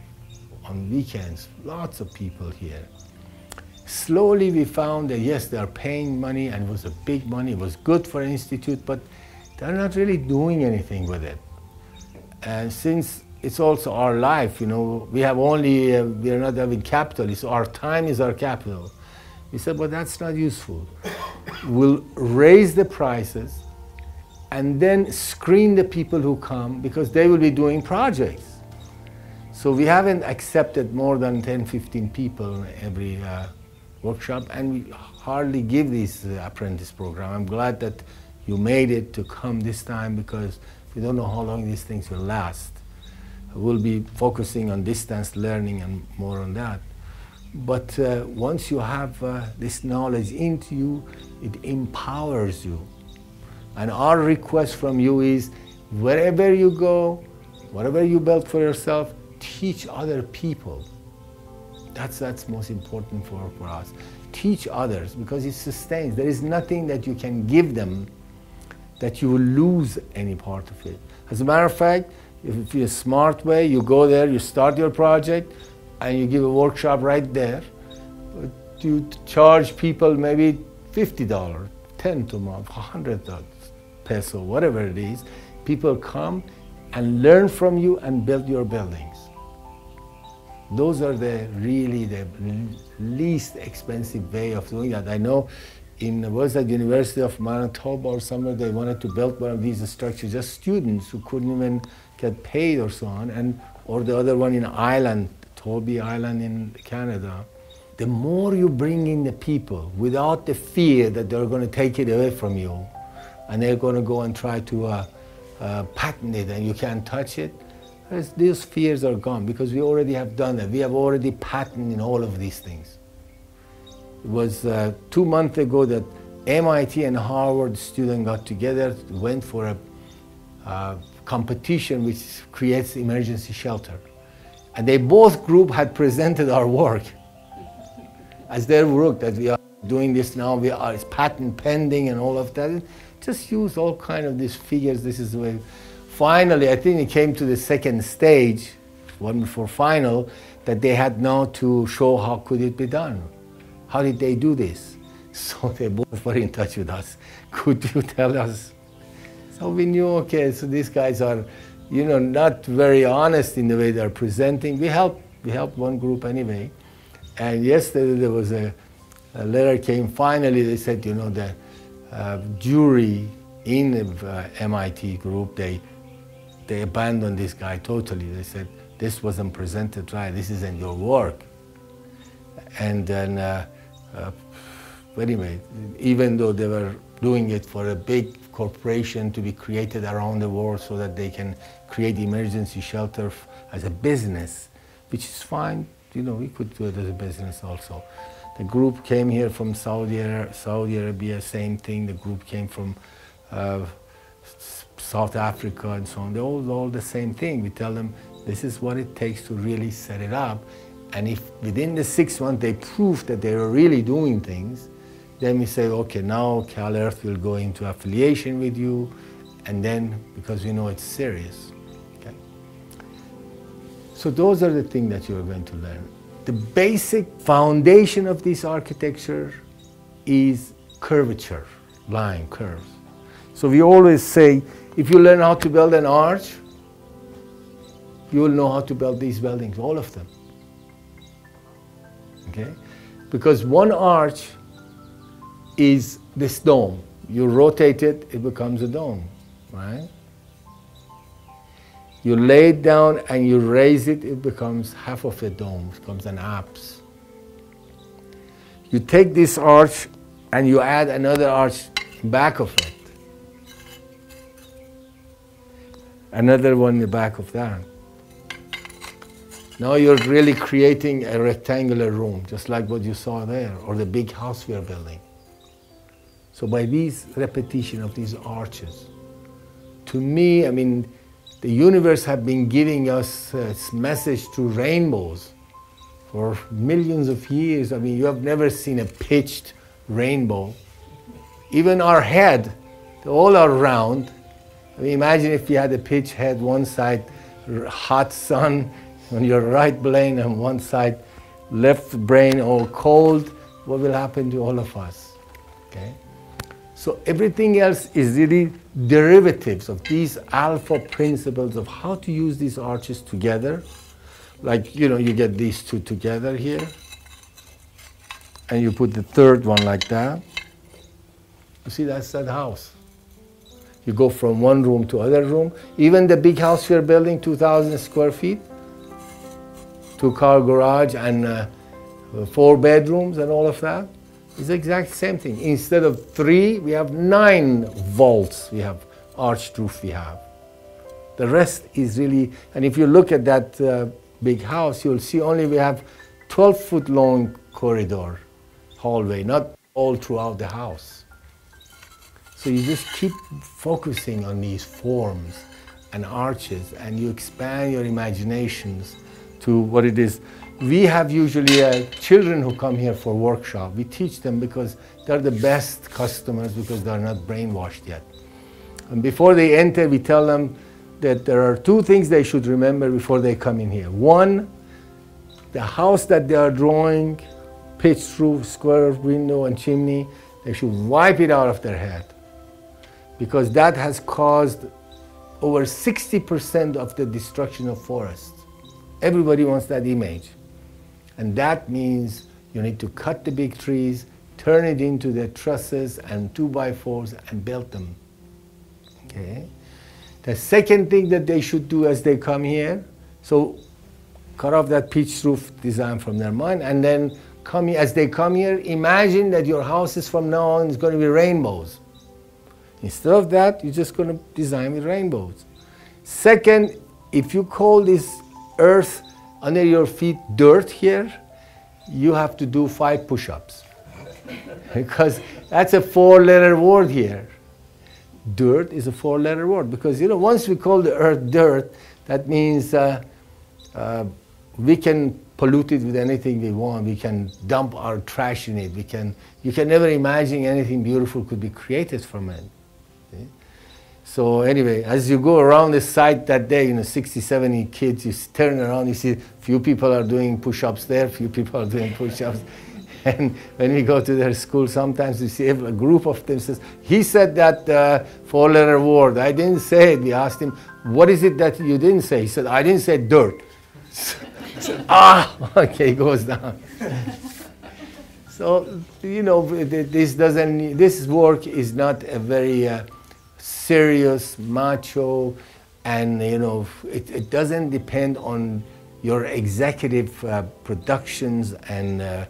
on weekends, lots of people here. Slowly we found that yes, they are paying money, and it was a big money, it was good for an institute, but they're not really doing anything with it. And since it's also our life, we have only, we are not having capital, so our time is our capital. We said, but that's not useful. We'll raise the prices and then screen the people who come, because they will be doing projects. So we haven't accepted more than 10, 15 people every workshop, and we hardly give this apprentice program. I'm glad that you made it to come this time, because we don't know how long these things will last. We'll be focusing on distance learning and more on that. But once you have this knowledge into you, it empowers you. And our request from you is, wherever you go, whatever you build for yourself, teach other people. That's most important for us. Teach others, because it sustains. There is nothing that you can give them that you will lose any part of it. As a matter of fact, if you're a smart way, you go there, you start your project, and you give a workshop right there. You charge people maybe $50, 10 to 100 peso, whatever it is. People come and learn from you and build your buildings. Those are really the least expensive way of doing that. I know was at University of Manitoba or somewhere, they wanted to build one of these structures, just students who couldn't even get paid or so on, or the other one in Ireland, Toby Island in Canada. The more you bring in the people without the fear that they're going to take it away from you, and they're going to go and try to patent it and you can't touch it, these fears are gone, because we already have done it. We have already patented all of these things. It was 2 months ago that MIT and Harvard students got together, went for a competition which creates emergency shelter. And they both groups had presented our work as their work, that we are doing this now, it's patent pending and all of that. Just use all kind of these figures. This is the way. Finally, I think it came to the second stage, one before final, that they had now to show how could it be done. How did they do this? So they both were in touch with us. Could you tell us? So we knew, okay, so these guys are, not very honest in the way they're presenting. We helped one group anyway. And yesterday there was a letter came, finally they said, the jury in the MIT group, they abandoned this guy totally. They said, this wasn't presented right, this isn't your work. And then, anyway, even though they were doing it for a big corporation to be created around the world so that they can create emergency shelter as a business, which is fine, we could do it as a business also. The group came here from Saudi Arabia, same thing. The group came from South Africa and so on. They're all the same thing. We tell them, this is what it takes to really set it up. And if within the 6 months they prove that they are really doing things, then we say, okay, now CalEarth will go into affiliation with you, and then because we know it's serious. Okay? So those are the things that you're going to learn. The basic foundation of this architecture is curvature, line, curves. So we always say, if you learn how to build an arch, you will know how to build these buildings, all of them. Okay? Because one arch is this dome. You rotate it, it becomes a dome, right? You lay it down and you raise it, it becomes half of a dome, it becomes an apse. You take this arch and you add another arch back of it. Another one in the back of that. Now you're really creating a rectangular room, just like what you saw there, or the big house we are building. So by these repetition of these arches, to me, I mean, the universe have been giving us its message through rainbows for millions of years. I mean, you have never seen a pitched rainbow. Even our head, all are round. I mean, imagine if you had a pitch head, one side hot sun on your right brain and one side left brain all cold, what will happen to all of us? Okay? So everything else is really derivatives of these alpha principles of how to use these arches together. Like, you know, you get these two together here, and you put the third one like that. You see, that's that house. You go from one room to other room. Even the big house we're building, 2,000 square feet, 2-car garage and 4 bedrooms and all of that. It's the exact same thing. Instead of 3, we have 9 vaults. We have arched roof we have. The rest is really, and if you look at that big house, you'll see only we have 12-foot long corridor, hallway, not all throughout the house. So you just keep focusing on these forms and arches, and you expand your imaginations to what it is. We have usually children who come here for workshop. We teach them because they're the best customers because they're not brainwashed yet. And before they enter, we tell them that there are 2 things they should remember before they come in here. One, the house that they are drawing, pitched roof, square window and chimney, they should wipe it out of their head, because that has caused over 60% of the destruction of forests. Everybody wants that image. And that means you need to cut the big trees, turn it into the trusses and 2x4s and build them. Okay? The second thing that they should do as they come here, so cut off that pitched roof design from their mind, and then as they come here, imagine that your houses from now on is going to be rainbows. Instead of that, you're just going to design with rainbows. Second, if you call this earth under your feet dirt here, you have to do 5 push-ups. Because that's a 4-letter word here. Dirt is a 4-letter word, because, you know, once we call the earth dirt, that means we can pollute it with anything we want. We can dump our trash in it. You can never imagine anything beautiful could be created from it. Okay? So anyway, as you go around the site that day, you know, 60, 70 kids, you turn around, you see few people are doing push-ups there, few people are doing push-ups. And when we go to their school, sometimes we see a group of them says, he said that 4-letter word. I didn't say it. We asked him, what is it that you didn't say? He said, I didn't say dirt. I said, okay, goes down. So, you know, this work is not a very serious, macho, and, you know, it doesn't depend on your executive productions and,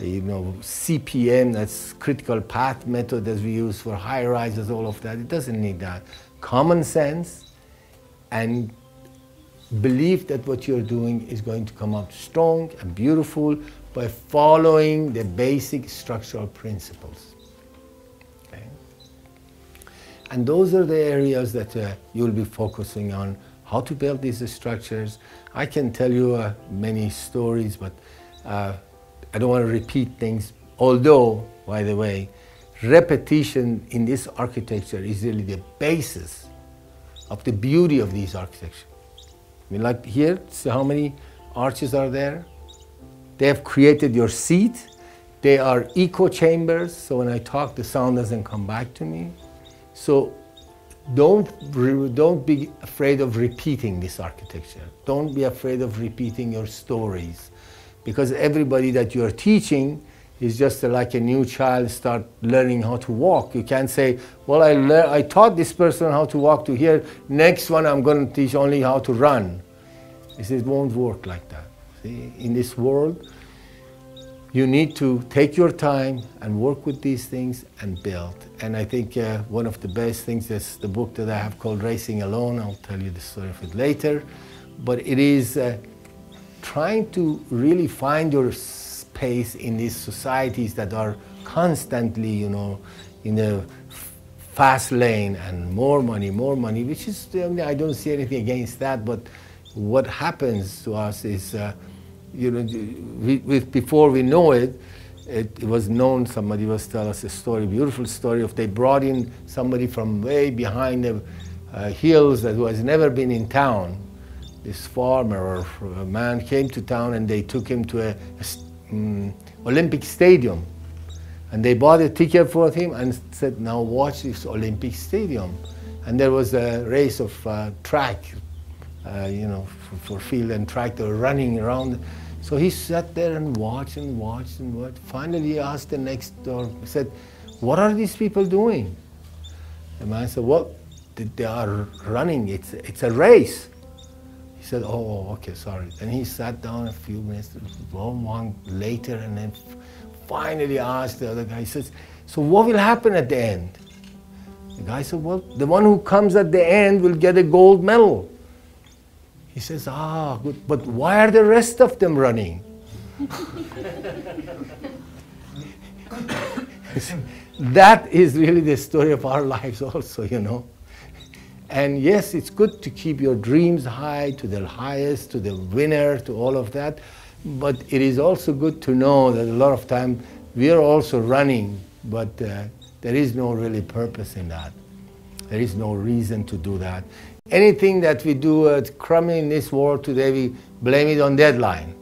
you know, CPM, that's critical path method that we use for high rises, all of that. It doesn't need that. Common sense and believe that what you're doing is going to come out strong and beautiful by following the basic structural principles. Okay? And those are the areas that you'll be focusing on, how to build these structures. I can tell you many stories, but I don't want to repeat things, although, by the way, repetition in this architecture is really the basis of the beauty of these architecture. I mean, like here, see how many arches are there? They have created your seat. They are echo chambers, so when I talk, the sound doesn't come back to me. So don't be afraid of repeating this architecture. Don't be afraid of repeating your stories, because everybody that you are teaching is just like a new child start learning how to walk. You can't say, well, I taught this person how to walk to here, next one I'm going to teach only how to run. It won't work like that. See, in this world, you need to take your time and work with these things and build. And I think one of the best things is the book that I have called Racing Alone. I'll tell you the story of it later. But it is trying to really find your space in these societies that are constantly, you know, in a fast lane and more money, which is, I don't see anything against that, but what happens to us is, you know, before we know it, it was known, somebody was telling us a story, beautiful story of they brought in somebody from way behind the hills that was never been in town. This farmer or a man came to town and they took him to a Olympic stadium. And they bought a ticket for him and said, now watch this Olympic stadium. And there was a race of track, you know, for field and track, they were running around. So he sat there and watched and watched and watched. Finally he asked the next door, he said, what are these people doing? The man said, well, they are running, it's a race. He said, oh, okay, sorry. Then he sat down a few minutes, long later, and then finally asked the other guy, he says, so what will happen at the end? The guy said, well, the one who comes at the end will get a gold medal. He says, ah, good, but why are the rest of them running? That is really the story of our lives also, you know. And yes, it's good to keep your dreams high, to the highest, to the winner, to all of that. But it is also good to know that a lot of time we are also running, but there is no really purpose in that. There is no reason to do that. Anything that we do crummy in this world today, we blame it on deadline.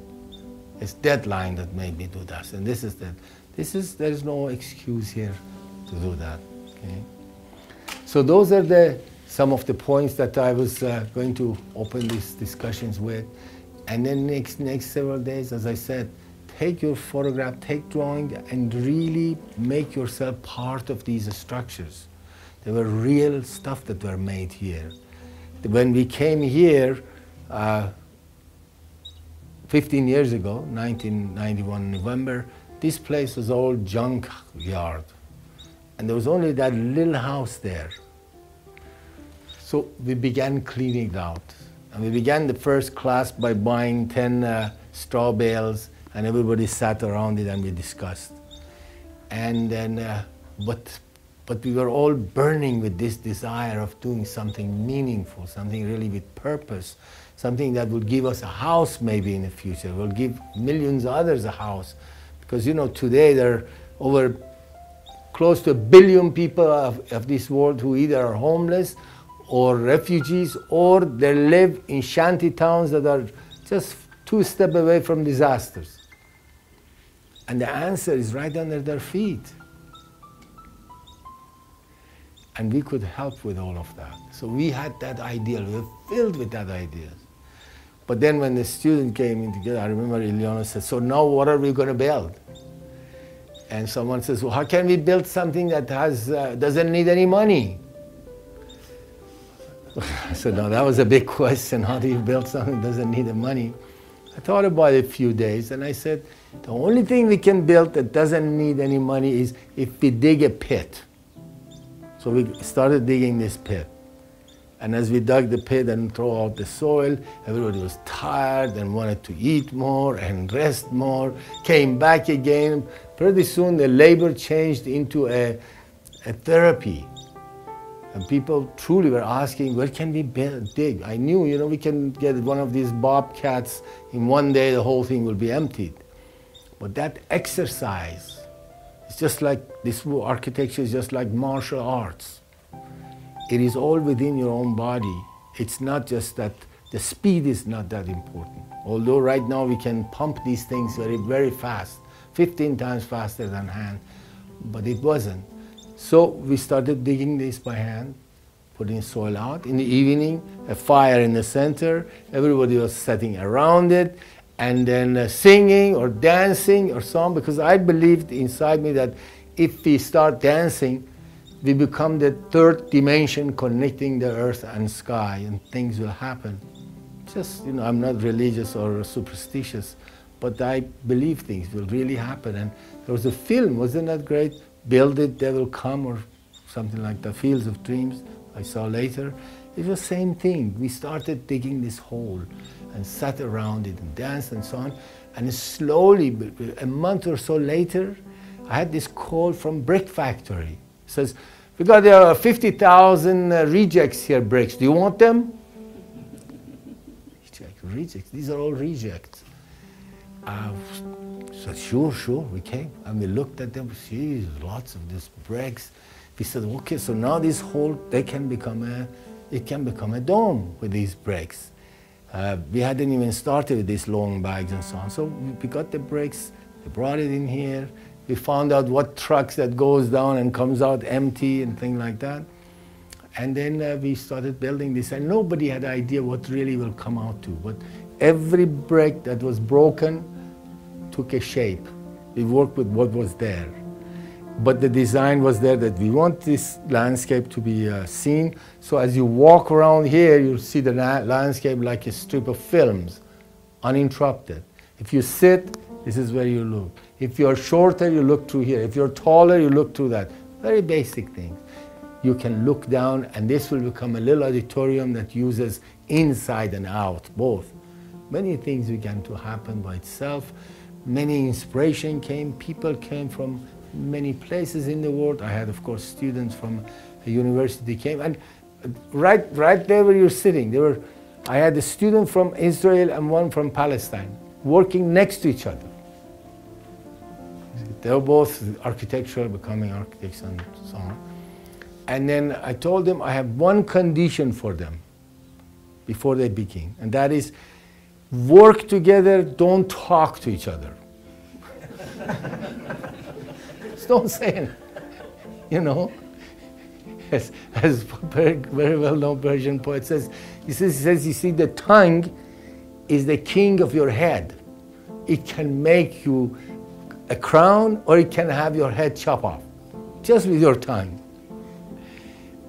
It's deadline that made me do that. And this is that. There is no excuse here to do that. Okay? So those are some of the points that I was going to open these discussions with. And then next several days, as I said, take your photograph, take drawing, and really make yourself part of these structures. There were real stuff that were made here. When we came here 15 years ago, 1991 November, this place was all junk yard. And there was only that little house there. So we began cleaning it out. And we began the first class by buying 10 straw bales, and everybody sat around it and we discussed. And then, but we were all burning with this desire of doing something meaningful, something really with purpose, something that would give us a house maybe in the future, will give millions of others a house. Because, you know, today there are over close to 1 billion people of this world who either are homeless or refugees, or they live in shanty towns that are just 2 steps away from disasters. And the answer is right under their feet. And we could help with all of that. So we had that ideal, we were filled with that ideas. But then when the student came in together, I remember Ileana said, so now what are we going to build? And someone says, well, how can we build something that doesn't need any money? I said, no, that was a big question. How do you build something that doesn't need the money? I thought about it a few days, and I said, the only thing we can build that doesn't need any money is if we dig a pit. So we started digging this pit. And as we dug the pit and threw out the soil, everybody was tired and wanted to eat more and rest more, came back again. Pretty soon the labor changed into a therapy. And people truly were asking, where can we dig? I knew, you know, we can get one of these bobcats, in one day the whole thing will be emptied. But that exercise, it's just like, this architecture is just like martial arts. it is all within your own body. It's not just that the speed is not that important. Although right now we can pump these things very, very fast, 15 times faster than hand, but it wasn't. So we started digging this by hand, putting soil out. In the evening, a fire in the center, everybody was sitting around it, and then singing or dancing or so on, because I believed inside me that if we start dancing, we become the third dimension connecting the earth and sky, and things will happen. Just, you know, I'm not religious or superstitious, but I believe things will really happen. And there was a film, wasn't that great? Build It, They Will Come, or something like that, Fields of Dreams, I saw later. It was the same thing. We started digging this hole and sat around it and danced and so on. And slowly, a month or so later, I had this call from brick factory. It says, we got 50,000 rejects here, bricks. Do you want them? Rejects. These are all rejects. So sure, we came. And we looked at them. Geez, lots of these bricks. We said, okay, so now this hole, it can become a dome with these bricks. We hadn't even started with these long bags and so on. So we got the bricks, we brought it in here. We found out what trucks that goes down and comes out empty and things like that. And then we started building this, and nobody had idea what really will come out to. But every brick that was broken took a shape. We worked with what was there. But the design was there that we want this landscape to be seen. So as you walk around here, you'll see the landscape like a strip of films, uninterrupted. If you sit, this is where you look. If you're shorter, you look through here. If you're taller, you look through that. Very basic things. You can look down, and this will become a little auditorium that uses inside and out, both. Many things began to happen by itself. Many inspiration came. People came from many places in the world. I had, of course, students from a university came. And right there where you're sitting, I had a student from Israel and one from Palestine working next to each other. They were both architectural, becoming architects and so on. And then I told them I have one condition for them before they begin, and that is work together, don't talk to each other. Just don't say it, you know. As very well-known Persian poet says, he says, you see, the tongue is the king of your head. It can make you a crown, or it can have your head chopped off, just with your tongue.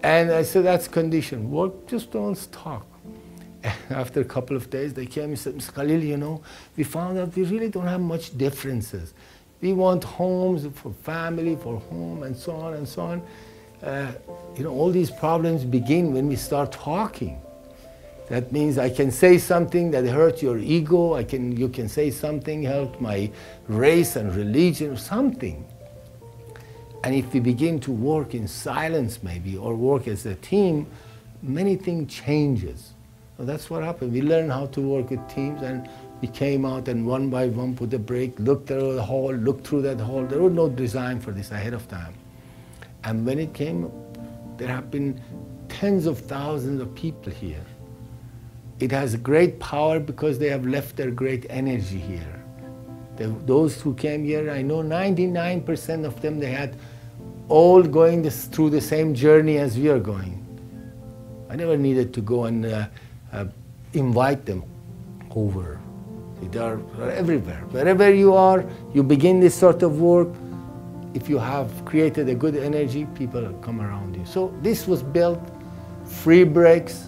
And I said, that's condition. Work, just don't talk. And after a couple of days, they came and said, Mr. Khalil, you know, we found out we really don't have much differences. We want homes for family, for home, and so on and so on. You know, all these problems begin when we start talking. That means I can say something that hurts your ego. You can say something hurt my race and religion, or something. And if we begin to work in silence maybe, or work as a team, many things changes. So that's what happened. We learned how to work with teams, and we came out and one by one put a break, looked at the hall, looked through that hall. There was no design for this ahead of time. And when it came, there have been tens of thousands of people here. It has great power because they have left their great energy here. Those who came here, I know 99% of them, they had all going through the same journey as we are going. I never needed to go and invite them over. They are everywhere. Wherever you are, you begin this sort of work. If you have created a good energy, people come around you. So this was built, free bricks,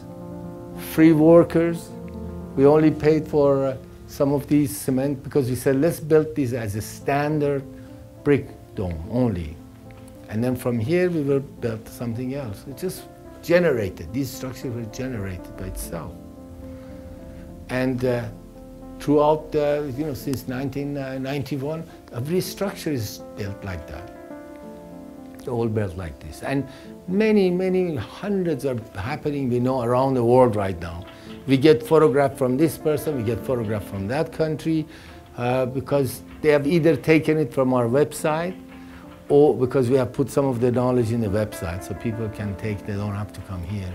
free workers. We only paid for some of these cement because we said, let's build this as a standard brick dome only. And then from here, we will build something else. It just generated. These structures were generated by itself. And throughout, you know, since 1991, every structure is built like that. All built like this. And many hundreds are happening, we know, around the world right now. We get photograph from this person, we get photograph from that country, because they have either taken it from our website, or because we have put some of the knowledge in the website so people can take, they don't have to come here.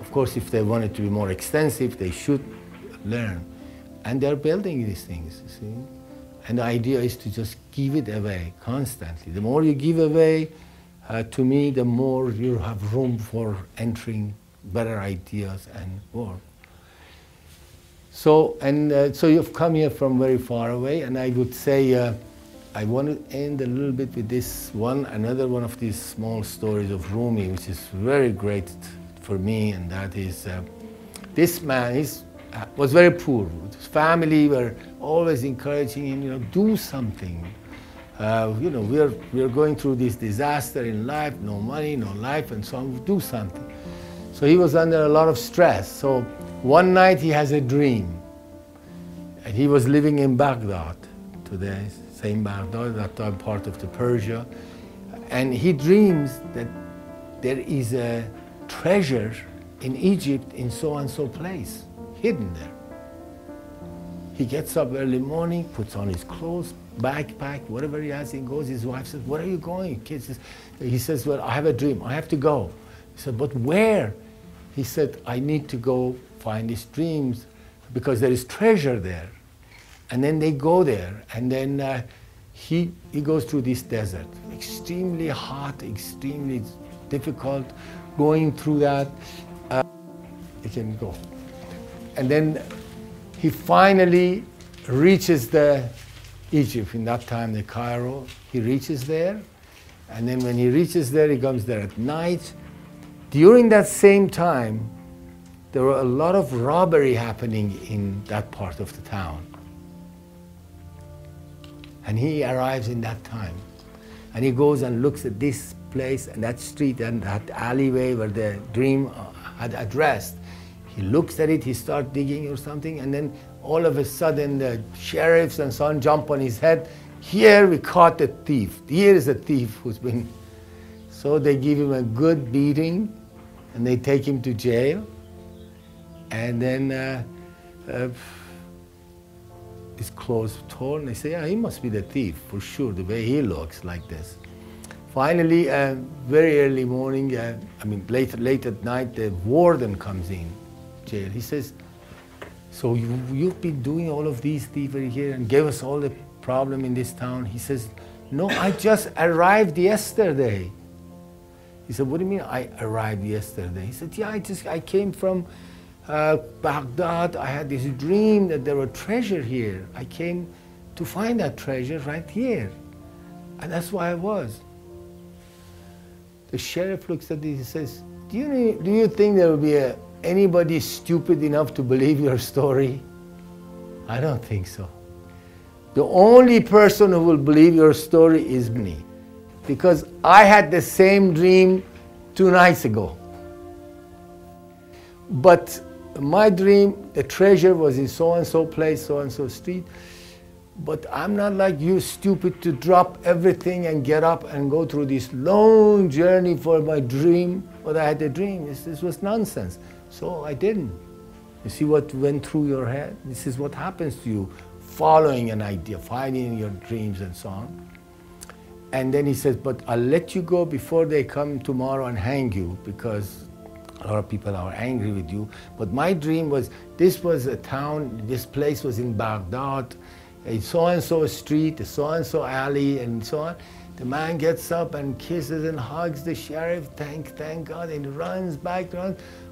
Of course, if they want it to be more extensive, they should learn. And they're building these things, you see. And the idea is to just give it away constantly. The more you give away, to me, the more you have room for entering better ideas and work. So, so you've come here from very far away, and I would say, I want to end a little bit with this one, another one of these small stories of Rumi, which is very great for me, and that is, this man was very poor. His family were always encouraging him, do something. We're going through this disaster in life, no money, no life, and so on, do something. So he was under a lot of stress. So one night he has a dream, and he was living in Baghdad today. Same Baghdad, that time part of the Persia, and he dreams that there is a treasure in Egypt in so and so place, hidden there. He gets up early morning, puts on his clothes, backpack, whatever he has, he goes. His wife says, "Where are you going?" He says, "Well, I have a dream, I have to go." He said, "But where?" He said, "I need to go find these dreams because there is treasure there." And then they go there, and then he goes through this desert, extremely hot, extremely difficult, going through that. He can go. And then he finally reaches the Egypt, in that time the Cairo. He reaches there, and then when he reaches there, he comes there at night. During that same time, there were a lot of robbery happening in that part of the town. And he arrives in that time. And he goes and looks at this place and that street and that alleyway where the dream had addressed. He looks at it, he starts digging or something, and then all of a sudden the sheriffs and so on jump on his head. Here we caught the thief. Here is a thief who's been... So they give him a good beating and they take him to jail. And then his clothes torn. They say, "Yeah, he must be the thief for sure, the way he looks like this." Finally, very early morning, late at night, the warden comes in jail. He says, "So you've been doing all of these thievery here and gave us all the problem in this town?" He says, "No, I just arrived yesterday." He said, "What do you mean I arrived yesterday?" He said, "Yeah, I came from Baghdad. I had this dream that there were treasure here. I came to find that treasure right here. And that's why I was." The sheriff looks at this and says, do you think there will be anybody stupid enough to believe your story? I don't think so. The only person who will believe your story is me. Because I had the same dream 2 nights ago. But my dream, the treasure was in so-and-so place, so-and-so street. But I'm not like you, stupid, to drop everything and get up and go through this long journey for my dream. But I had a dream. This was nonsense. So I didn't. You see what went through your head? This is what happens to you, following an idea, finding your dreams and so on. And then he says, "But I'll let you go before they come tomorrow and hang you, because a lot of people are angry with you. But my dream was, this was a town, this place was in Baghdad, a so-and-so street, a so-and-so alley, and so on." The man gets up and kisses and hugs the sheriff, thank God, and runs back,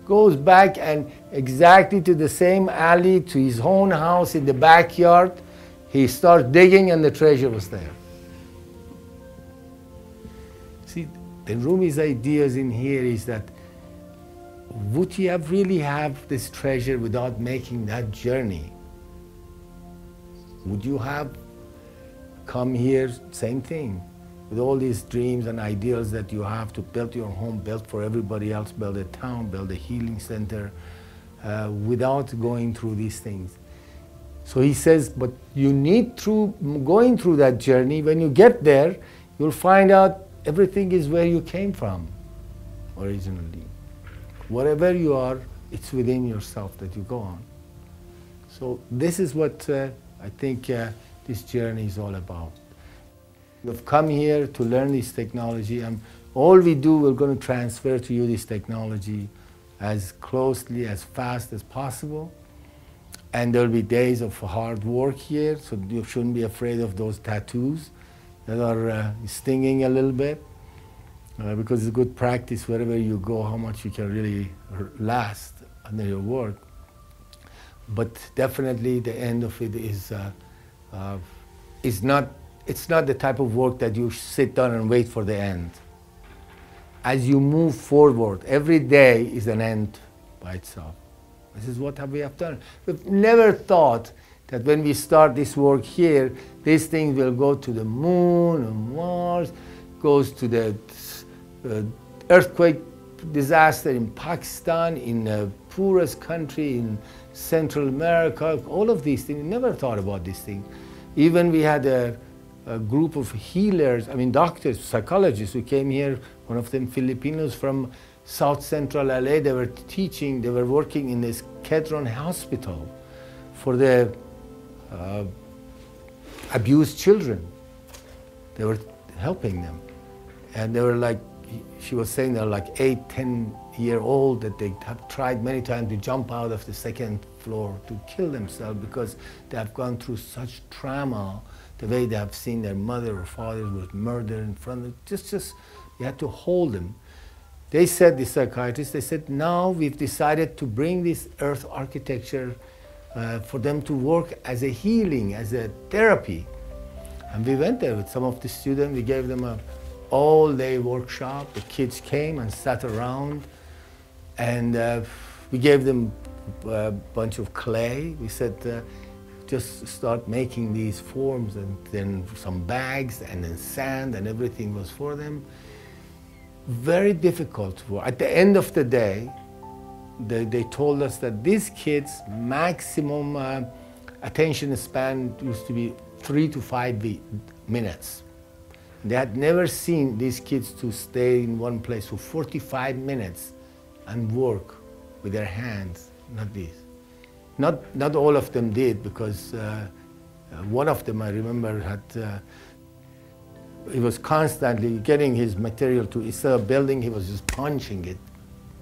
goes back and exactly to the same alley, to his own house in the backyard. He starts digging and the treasure was there. See, the Rumi's ideas in here is that would you really have this treasure without making that journey? Would you have come here, same thing, with all these dreams and ideals that you have to build your home, build for everybody else, build a town, build a healing center, without going through these things? So he says, but you need going through that journey. When you get there, you'll find out everything is where you came from originally. Wherever you are, it's within yourself that you go on. So this is what I think this journey is all about. You've come here to learn this technology, and all we do, we're going to transfer to you this technology as closely, as fast as possible. And there'll be days of hard work here, so you shouldn't be afraid of those tattoos that are stinging a little bit, because it's good practice wherever you go, how much you can really last under your work. But definitely the end of it is not the type of work that you sit down and wait for the end. As you move forward, every day is an end by itself. This is what we have done. We've never thought that when we start this work here, this thing will go to the moon and Mars, goes to the earthquake disaster in Pakistan, in the poorest country in Central America, all of these things. We never thought about these things. Even we had a group of healers, doctors, psychologists who came here, one of them Filipinos from South Central LA. They were teaching, they were working in this Kedron hospital for the abused children. They were helping them. And they were like, she was saying they're like 8, 10-year-old that they have tried many times to jump out of the second floor to kill themselves because they have gone through such trauma, the way they have seen their mother or father was murdered in front of them. Just you had to hold them. They said, the psychiatrists, they said, now we've decided to bring this earth architecture for them to work as a healing, as a therapy. And we went there with some of the students. We gave them a all-day workshop. The kids came and sat around, and we gave them a bunch of clay. We said, just start making these forms, and then some bags, and then sand, and everything was for them. Very difficult work. At the end of the day, they told us that these kids' maximum attention span used to be 3 to 5 minutes. They had never seen these kids to stay in one place for 45 minutes and work with their hands, not this. Not all of them did, because one of them, I remember, had he was constantly getting his material to, instead of building, he was just punching it.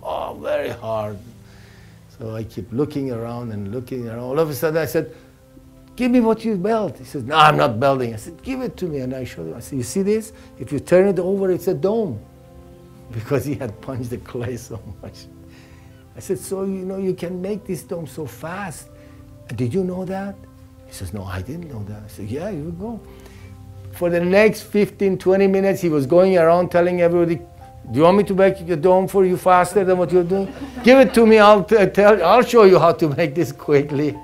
Oh, very hard. So I keep looking around and looking around. All of a sudden I said, give me what you built. He says, no, I'm not building. I said, give it to me. And I showed him. I said, you see this? If you turn it over, it's a dome. Because he had punched the clay so much. I said, so you can make this dome so fast. Did you know that? He says, no, I didn't know that. I said, yeah, you go. For the next 15, 20 minutes, he was going around telling everybody, do you want me to make a dome for you faster than what you're doing? Give it to me, I'll show you how to make this quickly.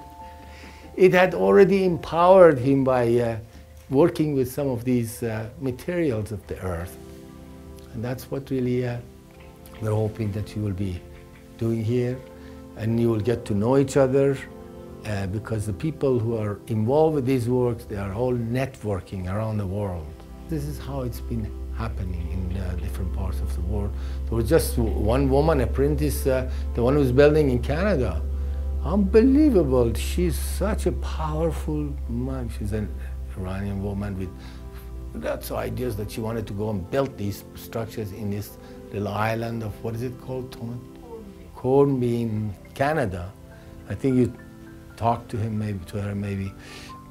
It had already empowered him by working with some of these materials of the earth. And that's what really we're hoping that you will be doing here. And you will get to know each other, because the people who are involved with these works, they are all networking around the world. This is how it's been happening in different parts of the world. There was just one woman, apprentice, the one who's building in Canada. Unbelievable. She's such a powerful woman. She's an Iranian woman with lots of ideas that she wanted to go and build these structures in this little island of, what is it called? Cornby in Canada. I think you talked to her maybe.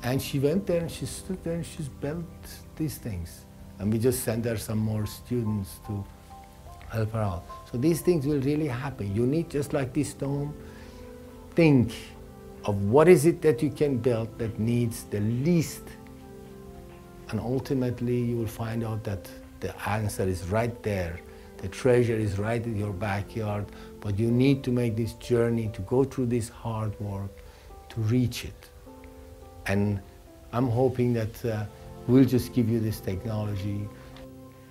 And she went there and she stood there and she's built these things. And we just sent her some more students to help her out. So these things will really happen. You need, just like this dome, think of what is it that you can build that needs the least. And ultimately you will find out that the answer is right there. The treasure is right in your backyard, but you need to make this journey, to go through this hard work, to reach it. And I'm hoping that we'll just give you this technology,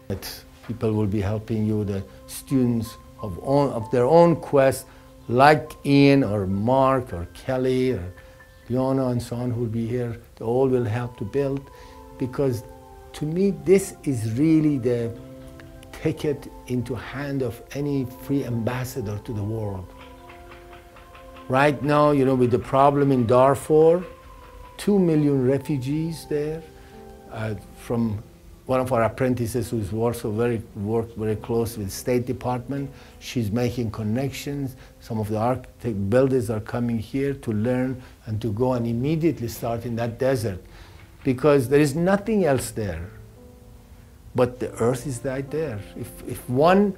that people will be helping you, the students of their own quest, like Ian or Mark or Kelly or Leona and so on, who will be here. They all will help to build, because to me this is really the ticket into hand of any free ambassador to the world. Right now, with the problem in Darfur, 2 million refugees there from one of our apprentices who's worked very close with State Department. She's making connections. Some of the architect builders are coming here to learn and to go and immediately start in that desert, because there is nothing else there. But the earth is right there. If one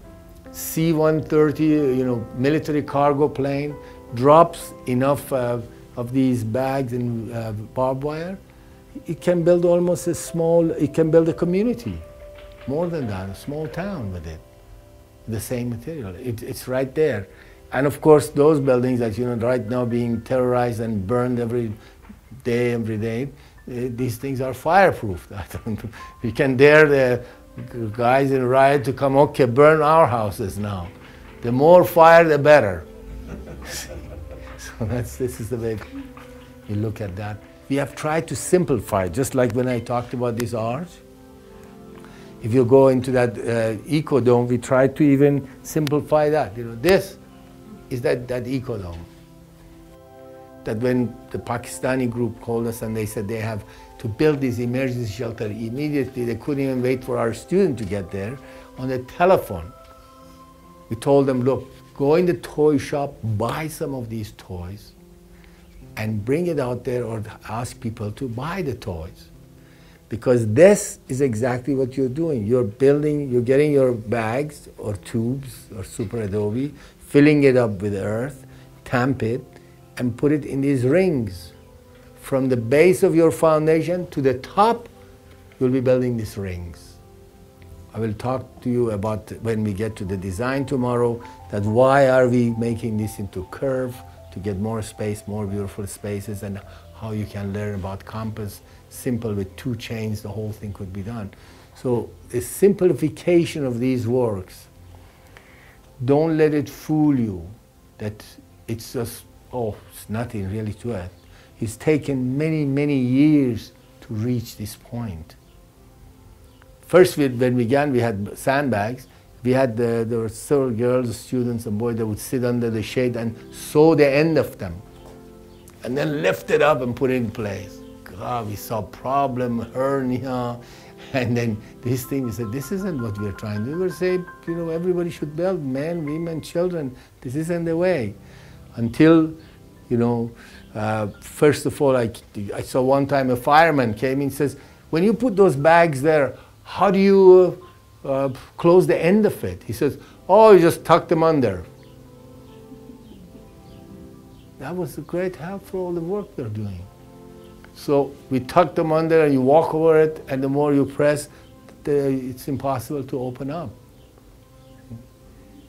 C-130, military cargo plane drops enough of these bags and barbed wire, it can build almost it can build a community. More than that, a small town with it. The same material, it's right there. And of course, those buildings that, right now being terrorized and burned every day, these things are fireproof. We can dare the guys in riot to come, okay, burn our houses now. The more fire, the better. So this is the way we look at that. We have tried to simplify, just like when I talked about this arch. If you go into that eco-dome, we tried to even simplify that. This is that eco-dome. That when the Pakistani group called us and they said they have to build this emergency shelter immediately, they couldn't even wait for our student to get there. On the telephone, we told them, look, go in the toy shop, buy some of these toys, and bring it out there or ask people to buy the toys. Because this is exactly what you're doing. You're getting your bags or tubes or super adobe, filling it up with earth, tamp it, and put it in these rings. From the base of your foundation to the top, you'll be building these rings. I will talk to you about, when we get to the design tomorrow, that why are we making this into curve, to get more space, more beautiful spaces, and how you can learn about compass. Simple with 2 chains, the whole thing could be done. So the simplification of these works, don't let it fool you that it's just, it's nothing really to it. It's taken many, many years to reach this point. First, when we began, we had sandbags. We had there were several girls, students, and boys that would sit under the shade and sew the end of them, and then lift it up and put it in place. God, we saw problem, hernia, and then this thing. We said, this isn't what we're trying to do. We're saying, everybody should build, men, women, children. This isn't the way. Until, first of all, I saw one time a fireman came in and says, when you put those bags there, how do you close the end of it? He says, you just tuck them under. That was a great help for all the work they're doing. So we tuck them under and you walk over it, and the more you press, it's impossible to open up.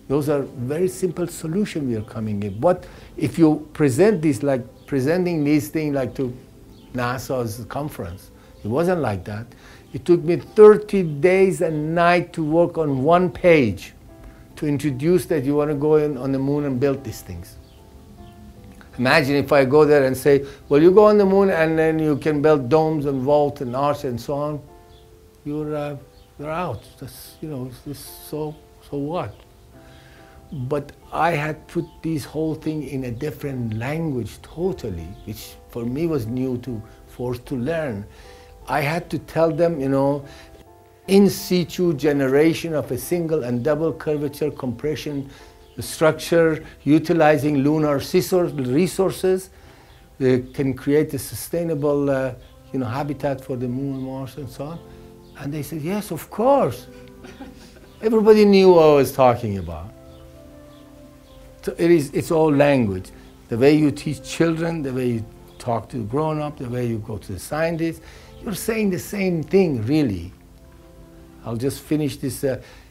Those are very simple solutions we are coming in. But if you present this like presenting these things like to NASA's conference, it wasn't like that. It took me 30 days and nights to work on one page to introduce that you want to go in on the moon and build these things. Imagine if I go there and say, well, you go on the moon and then you can build domes and vaults and arches and so on. You're out. That's, so what? But I had put this whole thing in a different language totally, which for me was new forced to learn. I had to tell them, in situ generation of a single and double curvature compression structure, utilizing lunar resources, can create a sustainable, habitat for the moon, Mars, and so on. And they said, yes, of course. Everybody knew what I was talking about. So it's all language. The way you teach children, the way you talk to grown-up, the way you go to the scientists, you're saying the same thing, really. I'll just finish this.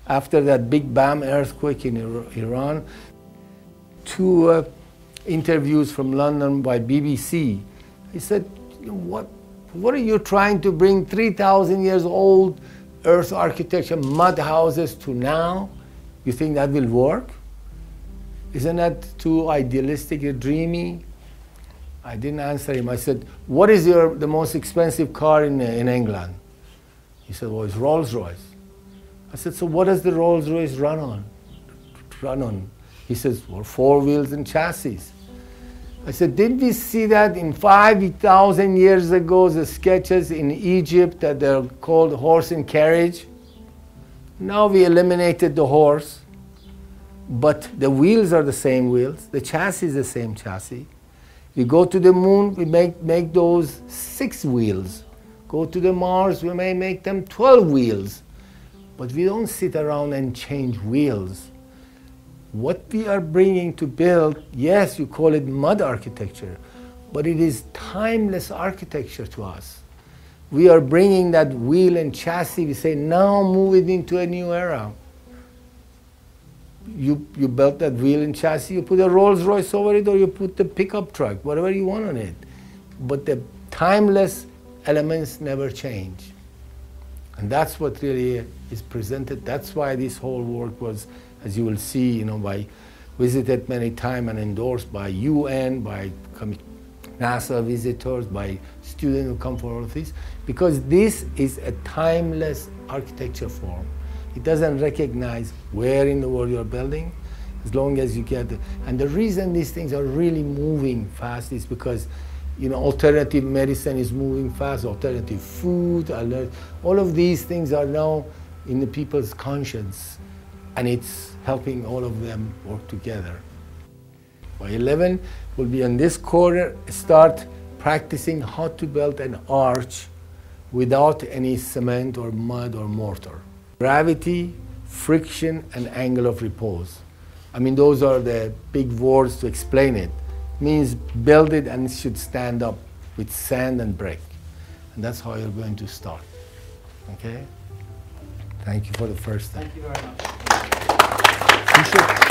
After that big BAM earthquake in Iran, 2 interviews from London by BBC. He said, what are you trying to bring 3,000 years old earth architecture, mud houses to now? You think that will work? Isn't that too idealistic or dreamy? I didn't answer him. I said, what is the most expensive car in England? He said, well, it's Rolls-Royce. I said, so what does the Rolls-Royce run on? He says, well, 4 wheels and chassis. I said, didn't we see that in 5,000 years ago, the sketches in Egypt that they're called horse and carriage? Now we eliminated the horse, but the wheels are the same wheels, the chassis is the same chassis. We go to the moon, we make those 6 wheels. Go to the Mars, we may make them 12 wheels. But we don't sit around and change wheels. What we are bringing to build, yes, you call it mud architecture, but it is timeless architecture to us. We are bringing that wheel and chassis, we say, now move it into a new era. You built that wheel and chassis, you put a Rolls Royce over it, or you put the pickup truck, whatever you want on it. But the timeless elements never change. And that's what really is presented. That's why this whole work was, as you will see, by visited many times and endorsed by UN, by NASA visitors, by students who come for all of this, because this is a timeless architecture form. It doesn't recognize where in the world you're building, as long as you get it. And the reason these things are really moving fast is because alternative medicine is moving fast, alternative food, all of these things are now in the people's conscience, and it's helping all of them work together. By 11, we'll be on this corner, start practicing how to build an arch without any cement or mud or mortar. Gravity, friction, and angle of repose. I mean, those are the big words to explain it. Means build it and it should stand up with sand and brick. And that's how you're going to start. Okay? Thank you for the first time.
Thank you very much.